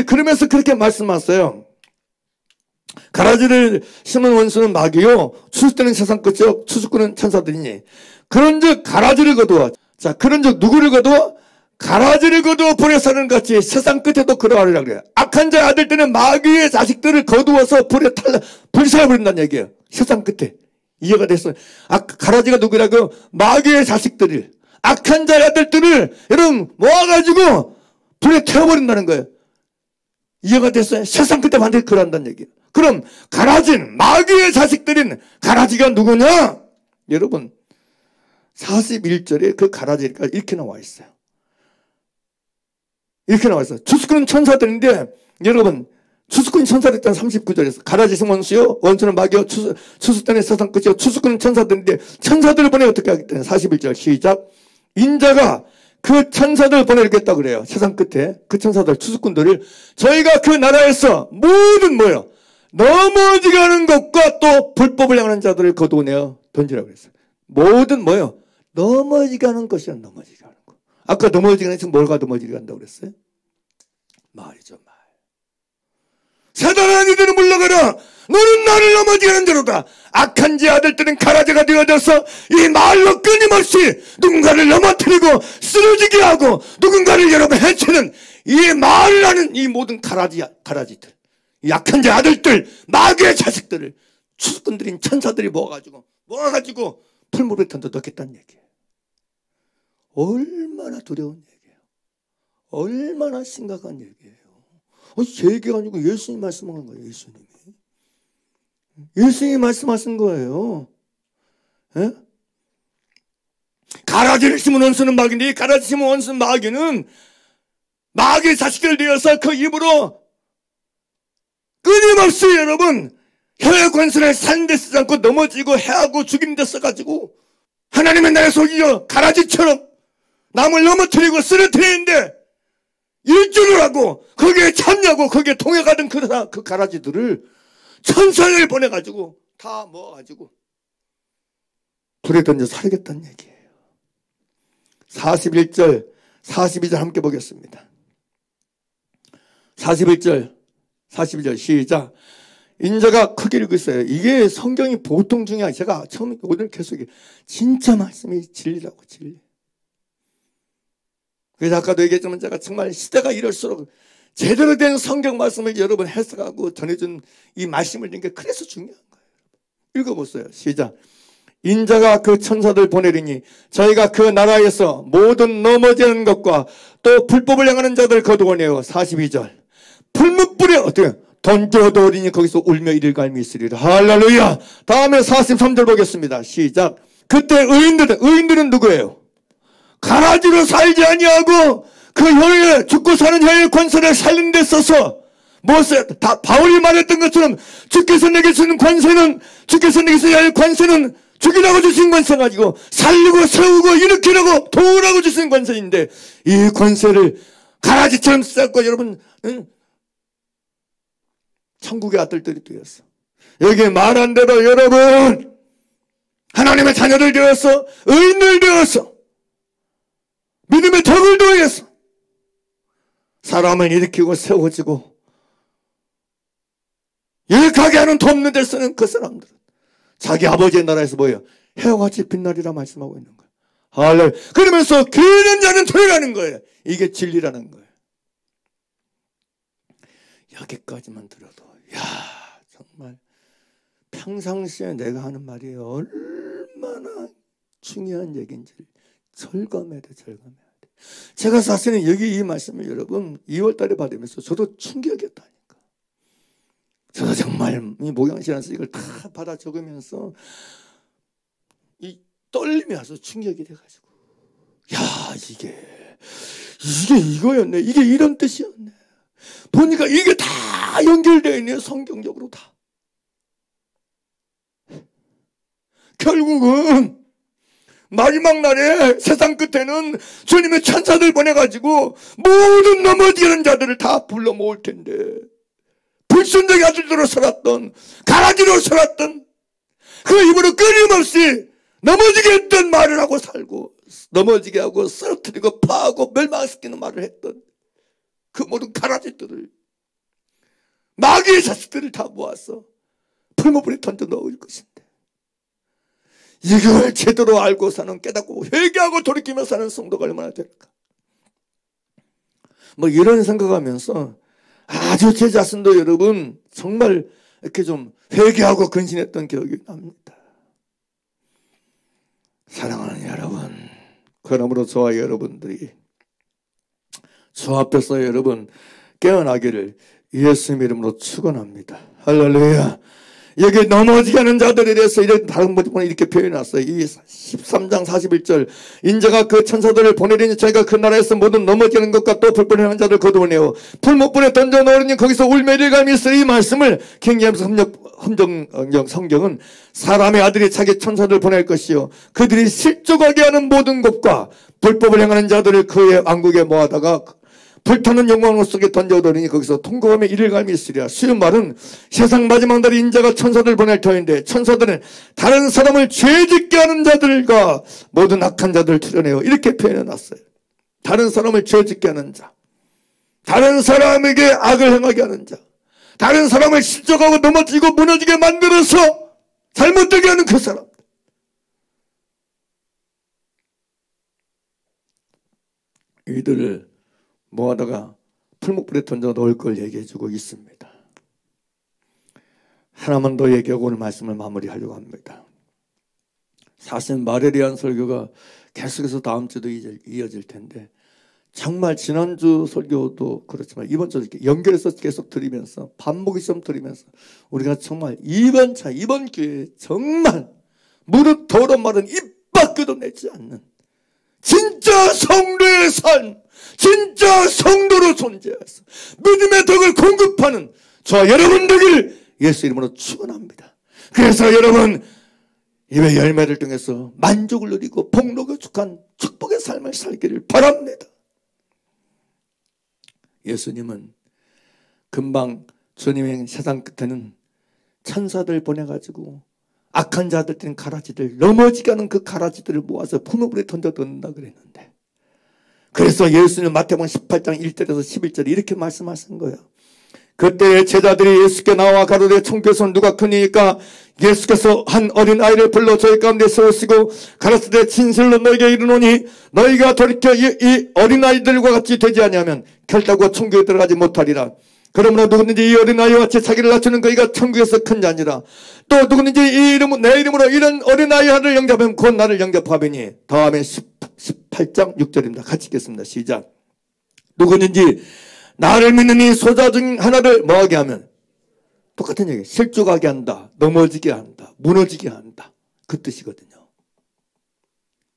그러면서 그렇게 말씀하셨어요. 가라지를 심은 원수는 마귀요. 추수되는 세상 끝이요. 추수꾼은 천사들이니. 그런즉 가라지를 거두어. 자, 그런즉 누구를 거두어? 가라지를 거두어 불에 사는 같이 세상 끝에도 그러하리라 그래요. 악한 자의 아들들은 마귀의 자식들을 거두어서 불사해버린다는 얘기예요. 세상 끝에. 이해가 됐어요. 가라지가 누구라고요? 마귀의 자식들을, 악한 자의 아들들을 여러분 모아가지고 불에 태워버린다는 거예요. 이해가 됐어요? 세상 끝에 반드시 그런다는 얘기예요. 그럼 가라진 마귀의 자식들인 가라지가 누구냐? 여러분 41절에 그 가라지가 이렇게 나와 있어요. 이렇게 나와 있어요. 추수꾼은 천사들인데 여러분 추수꾼이 천사들 있다는 39절에서 가라지 심은 원수요 원수는 마귀요 추수꾼의 세상 끝이요 추수꾼은 천사들인데 천사들을 보내 어떻게 하겠다는 41절 시작. 인자가 그 천사들을 보내겠다 그래요. 세상 끝에 그 천사들 추수꾼들을 저희가 그 나라에서 모든 뭐요 넘어지게 하는 것과 또 불법을 향하는 자들을 거두어내어 던지라고 그랬어요. 모든 뭐요 넘어지게 하는 것이야. 넘어지게 하는 거. 아까 넘어지게 하는 것은 뭘가 넘어지게 한다고 그랬어요? 말이죠. 말. 사단아, 너희들은 물러가라. 너는 나를 넘어지게 하는 자로다. 악한 자 아들들은 가라지가 되어져서 이 말로 끊임없이 누군가를 넘어뜨리고 쓰러지게 하고 누군가를 여러분 해치는 이 말을 하는 이 모든 가라지들, 이 악한 자 아들들, 마귀의 자식들을 추수꾼들인 천사들이 모아가지고 풀무불에 던져 넣겠다는 얘기예요. 얼마나 두려운 얘기예요. 얼마나 심각한 얘기예요. 제 얘기가 아니고 예수님이 말씀하는 거예요. 예수님이 말씀하신 거예요. 예? 가라지를 심은 원수는 마귀인데 이 가라지 심은 원수는 마귀는 마귀의 자식들 되어서 그 입으로 끊임없이 여러분 혀의 권세를 사는 데 쓰지 않고 넘어지고 해하고 죽이는 데 써가지고 하나님의 나라에 속이어 가라지처럼 남을 넘어뜨리고 쓰러뜨리는데 일주를 하고 거기에 참여하고 거기에 통해가던 그 가라지들을 천사를 보내가지고 다 모아가지고 불에 던져 살겠다는 얘기예요. 41절 42절 함께 보겠습니다. 41절 시작. 인자가 크게 읽고 있어요. 이게 성경이 보통 중요한, 제가 처음에 오늘 계속 진짜 말씀이 진리라고, 진리. 그래서 아까도 얘기했지만 제가 정말 시대가 이럴수록 제대로 된 성경 말씀을 여러분 해석하고 전해준 이 말씀을 읽는 게 그래서 중요한 거예요. 읽어보세요. 시작. 인자가 그 천사들 보내리니 저희가 그 나라에서 모든 넘어지는 것과 또 불법을 행하는 자들 거두어내어 42절. 풀무불에 어떻게 던져버리니 거기서 울며 이를 갈미 있으리라. 할렐루야. 다음에 43절 보겠습니다. 시작. 그때 의인들은 누구예요? 가라지로 살지 아니하고 그 혀에 죽고 사는 혀의 권세를 살린 데 써서 다 바울이 말했던 것처럼 주께서 내게 주는 관세는, 주께서 내게 주셔야 할 관세는 죽이라고 주신 관세 가지고 살리고 세우고 일으키라고 도우라고 주신 관세인데, 이 관세를 가라지처럼 쌓고 여러분 천국의 아들들이 되었어. 여기 말한 대로 여러분 하나님의 자녀들 되어서 의인들 되어서 믿음의 덕을 더해서 사람을 일으키고 세워지고 유익하게 하는 돕는 데 쓰는 그 사람들은 자기 아버지의 나라에서 뭐예요? 해와같이 빛나리라 말씀하고 있는 거예요. 할렐루야. 그러면서 기는 자는 되라는 거예요. 이게 진리라는 거예요. 여기까지만 들어도 정말 평상시에 내가 하는 말이 얼마나 중요한 얘기인지 절감해야 돼. 제가 사실은 여기 이 말씀을 여러분 2월 달에 받으면서 저도 충격이었다니까. 저도 정말 이 목양실에서 이걸 다 받아 적으면서 이 떨림이 와서 충격이 돼가지고, 이게 이거였네. 이게 이런 뜻이었네. 보니까 이게 다 연결되어 있네요. 성경적으로 다. 결국은 마지막 날에 세상 끝에는 주님의 천사들 보내가지고 모든 넘어지는 자들을 다 불러 모을 텐데, 불순종의 아들들로 살았던, 가라지로 살았던, 그 입으로 끊임없이 넘어지게 했던 말을 하고 살고, 넘어지게 하고 쓰러뜨리고 파하고 멸망시키는 말을 했던 그 모든 가라지들을, 마귀의 자식들을 다 모아서 풀무불에 던져 넣을 것인데, 이걸 제대로 알고 사는, 깨닫고 회개하고 돌이키며 사는 성도가 얼마나 될까. 이런 생각하면서 아주 제 자신도 여러분 정말 이렇게 좀 회개하고 근신했던 기억이 납니다. 사랑하는 여러분, 그러므로 저와 여러분들이 주 앞에서 여러분 깨어나기를 예수님의 이름으로 축원합니다. 할렐루야. 여기 넘어지게 하는 자들에 대해서 다른 분이 이렇게 표현해놨어요. 이 13장 41절. 인자가 그 천사들을 보내리니 저희가 그 나라에서 모든 넘어지는 것과 또 불법을 하는 자들 거두어내어 풀무불에 던져 넣으니 거기서 울며 이를 갈미 있으리. 이 말씀을 킹제임스 헌정 성경은 사람의 아들이 자기 천사들을 보낼 것이요 그들이 실족하게 하는 모든 것과 불법을 행하는 자들을 그의 왕국에 모아다가 불타는 영광 속에 던져오더니 거기서 통곡하며 이를 갈미 있으리라. 쉬운 말은 세상 마지막 날에 인자가 천사들 보낼 터인데, 천사들은 다른 사람을 죄짓게 하는 자들과 모든 악한 자들을 추려내어 이렇게 표현해놨어요. 다른 사람을 죄짓게 하는 자, 다른 사람에게 악을 행하게 하는 자, 다른 사람을 실족하고 넘어지고 무너지게 만들어서 잘못되게 하는 그 사람, 이들을 모아다가 풀무불에 던져 넣을 걸 얘기해주고 있습니다. 하나만 더 얘기하고 오늘 말씀을 마무리하려고 합니다. 사실 말에 대한 설교가 계속해서 다음 주도 이어질 텐데, 정말 지난주 설교도 그렇지만 이번 주도 이렇게 연결해서 계속 들으면서 반복 시험 들으면서 우리가 정말 이번 기회에 정말 무릇 더러운 말은 입 밖에도 내지 않는 진짜 성도의 삶, 진짜 성도로 존재해서 믿음의 덕을 공급하는 저와 여러분 되길 예수 이름으로 축원합니다. 그래서 여러분 입의 열매를 통해서 만족을 누리고 복록에 축한 축복의 삶을 살기를 바랍니다. 예수님은 금방 주님의 세상 끝에는 천사들 보내가지고 악한 자들 된 가라지들, 넘어지게 하는 그 가라지들을 모아서 풀무불에 던져 넣는다 그랬는데, 그래서 예수님 마태복음 18장 1절에서 11절에 이렇게 말씀하신 거예요. 그때 제자들이 예수께 나와 가로되 총께서 누가 크니까 예수께서 한 어린아이를 불러 저희 가운데 세우시고 가라사대 진실로 너희에게 이르노니 너희가 돌이켜 이 어린아이들과 같이 되지 아니하면 결단과 천국에 들어가지 못하리라. 그러므로 누구든지 이 어린아이와 같이 자기를 낮추는 그이가 천국에서 큰 자니라. 또 누구든지 내 이름으로 이런 어린아이 하나를 영접하면 곧 나를 영접하리니. 다음에 18장 6절입니다. 같이 읽겠습니다. 시작. 누구든지 나를 믿는 이 소자 중 하나를 뭐하게 하면, 똑같은 얘기, 실족하게 한다, 넘어지게 한다, 무너지게 한다, 그 뜻이거든요.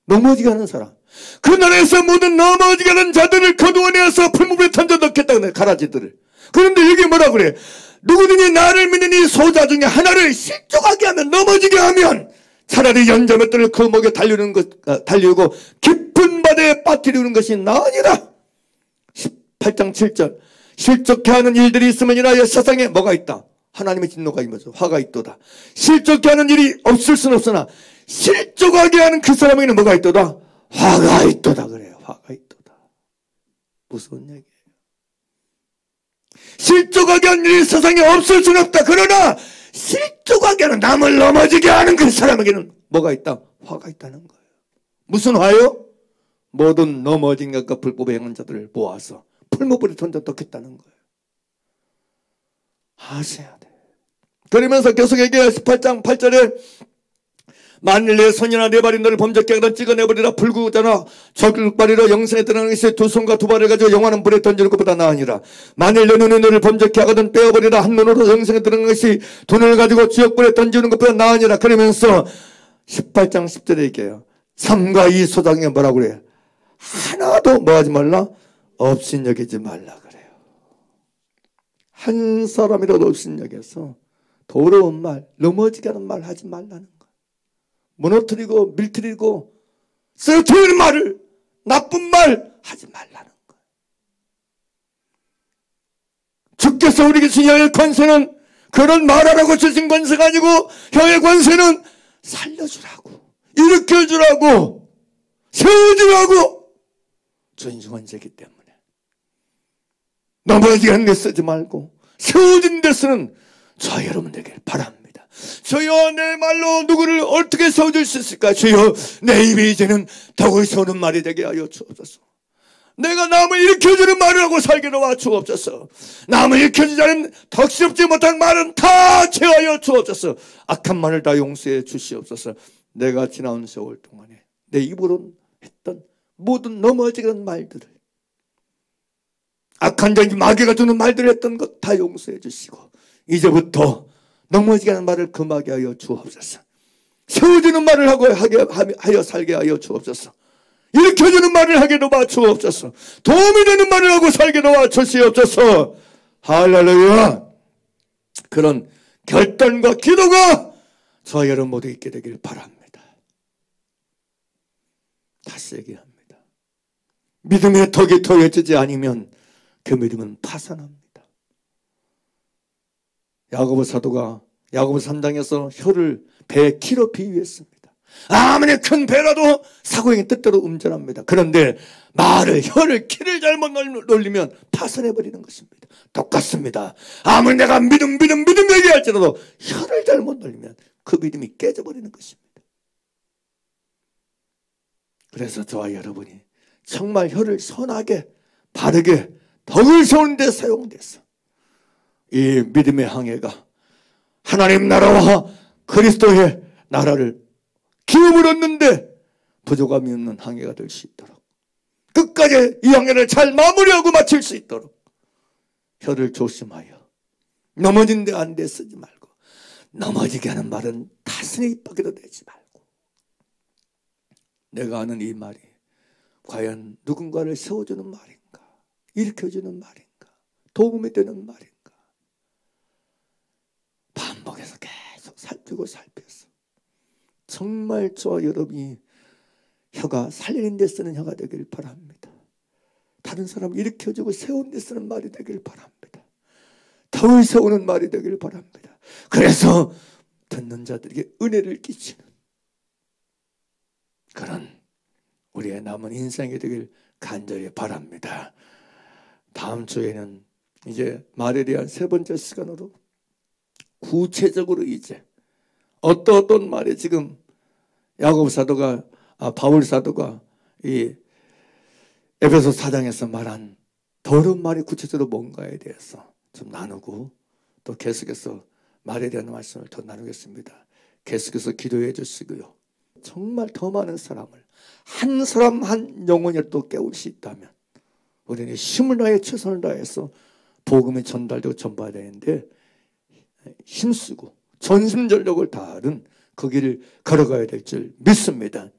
넘어지게 하는 사람, 그 나라에서 모든 넘어지게 하는 자들을 거두어내어서 풀무불에 던져 넣겠다 그래, 가라지들을. 그런데 여기 뭐라 그래? 누구든지 나를 믿는 이 소자 중에 하나를 실족하게 하면, 넘어지게 하면 차라리 연자맷돌을 그 목에 달리고 깊은 바다에 빠뜨리는 것이 나으니라. 18장 7절. 실족해 하는 일들이 있으면 이라여 세상에 뭐가 있다? 하나님의 진노가 임하죠. 화가 있도다. 실족해 하는 일이 없을 수는 없으나 실족하게 하는 그 사람에게는 뭐가 있도다? 화가 있도다 그래요. 화가 있도다. 무서운 얘기예요. 실족하게 하는 일이 세상에 없을 수는 없다. 그러나 실족하게 하는, 남을 넘어지게 하는 그 사람에게는 뭐가 있다? 화가 있다는 거예요. 무슨 화요? 모든 넘어진 것과 불법의 행한 자들을 모아서 풀무불에 던져 넣겠다는 거예요. 하셔야 돼. 그러면서 계속 얘기해요. 18장 8절에 만일 내 손이나 내 발이 너를 범죄케 하거든 찍어내버리라. 불구잖아 적발이로 영생에 들어가는 것이 두 손과 두 발을 가지고 영원한 불에 던지는 것보다 나으니라. 만일 내 눈이 너를 범죄케 하거든 빼어버리라. 한 눈으로 영생에 들어가는 것이 두 눈을 가지고 지옥불에 던지는 것보다 나으니라. 그러면서 18장 10절에 얘기해요. 3과 2 소장에 뭐라고 그래요? 하나도 뭐하지 말라? 업신여기지 말라 그래요. 한 사람이라도 업신여겨서 더러운 말, 넘어지게 하는 말 하지 말라는 거예요. 무너뜨리고 밀뜨리고 쓰러뜨리는 말을, 나쁜 말 하지 말라는 거예요. 주께서 우리에게 주신 혀의 권세는 그런 말하라고 주신 권세가 아니고 혀의 권세는 살려주라고, 일으켜주라고, 세워주라고 주신 권세이기 때문에 넘어지게 하는 데 쓰지 말고 세워진 데 쓰는 저 여러분 되길 바랍니다. 주여, 내 말로 누구를 어떻게 세워줄 수 있을까? 주여, 내 입이 이제는 덕을 세우는 말이 되게 하여 주옵소서. 내가 남을 일으켜주는 말을 하고 살게 도와 주옵소서. 남을 일으켜주지 않은 덕스럽지 못한 말은 다 제하여 주옵소서. 악한 말을 다 용서해 주시옵소서. 내가 지나온 세월 동안에 내 입으로 했던 모든 넘어지는 말들을, 악한 자인 마귀가 주는 말들을 했던 것 다 용서해 주시고 이제부터 넘어지게 하는 말을 금하게 하여 주옵소서. 세워주는 말을 하여 살게 하여 주옵소서. 일으켜주는 말을 하게 도와 주옵소서. 도움이 되는 말을 하고 살게 도와 주시옵소서. 할렐루야. 그런 결단과 기도가 저 여러분 모두 있게 되길 바랍니다. 다시 얘기합니다. 믿음의 덕이 더해지지 않으면 그 믿음은 파산합니다. 야고보 사도가 야고보 3장에서 혀를 배에 키로 비유했습니다. 아무리 큰 배라도 사고행의 뜻대로 운전합니다. 그런데 혀를 키를 잘못 놀리면 파산해버리는 것입니다. 똑같습니다. 아무리 내가 믿음 얘기할지라도 혀를 잘못 놀리면 그 믿음이 깨져버리는 것입니다. 그래서 저와 여러분이 정말 혀를 선하게 바르게 덕을 세우는 데 사용돼서 이 믿음의 항해가 하나님 나라와 그리스도의 나라를 기업을 얻는데 부족함이 없는 항해가 될 수 있도록, 끝까지 이 항해를 잘 마무리하고 마칠 수 있도록 혀를 조심하여 넘어진 데 안 돼 쓰지 말고, 넘어지게 하는 말은 다스니 입 밖에도 내지 말고, 내가 하는 이 말이 과연 누군가를 세워주는 말인가, 일으켜주는 말인가, 도움이 되는 말인가, 반복해서 계속 살펴서 정말 저와 여러분이 혀가 살리는 데 쓰는 혀가 되길 바랍니다. 다른 사람 일으켜주고 세우는 데 쓰는 말이 되길 바랍니다. 덕을 세우는 말이 되길 바랍니다. 그래서 듣는 자들에게 은혜를 끼치는 그런 우리의 남은 인생이 되길 간절히 바랍니다. 다음 주에는 이제 말에 대한 세 번째 시간으로 구체적으로 이제 어떤 말이 지금 야고보 사도가 바울 사도가 이 에베소 4장에서 말한 더러운 말이 구체적으로 뭔가에 대해서 좀 나누고 또 계속해서 말에 대한 말씀을 더 나누겠습니다. 계속해서 기도해 주시고요. 정말 더 많은 사람을 한 사람 한 영혼이라도 깨울 수 있다면 우리는 힘을 다해 최선을 다해서 복음이 전달되고 전파해야 되는데 힘쓰고 전심전력을 다하는 그 길을 걸어가야 될 줄 믿습니다.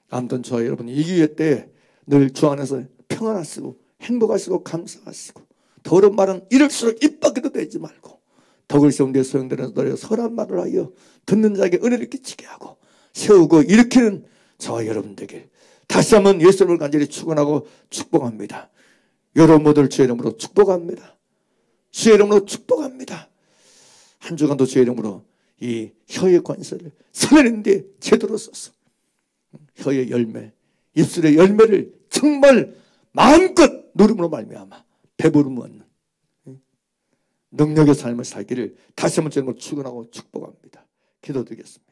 아무튼 저와 여러분이 이 기회 때 늘 주 안에서 평안하시고 행복하시고 감사하시고 더러운 말은 이럴수록 입 밖에도 내지 말고 덕을 세운 데 소용되는 너를 선한 말을 하여 듣는 자에게 은혜를 끼치게 하고 세우고 일으키는 저와 여러분들에게 다시 한번 예수님을 간절히 축원하고 축복합니다. 여러분 모두를 주의 이름으로 축복합니다. 주의 이름으로 축복합니다. 한 주간도 주의 이름으로 이 혀의 권세를 살려내는 데 제대로 써서 혀의 열매, 입술의 열매를 정말 마음껏 누름으로 말미암아 배부름 얻는 능력의 삶을 살기를 다시 한번 주의 이름으로 축원하고 축복합니다. 기도드리겠습니다.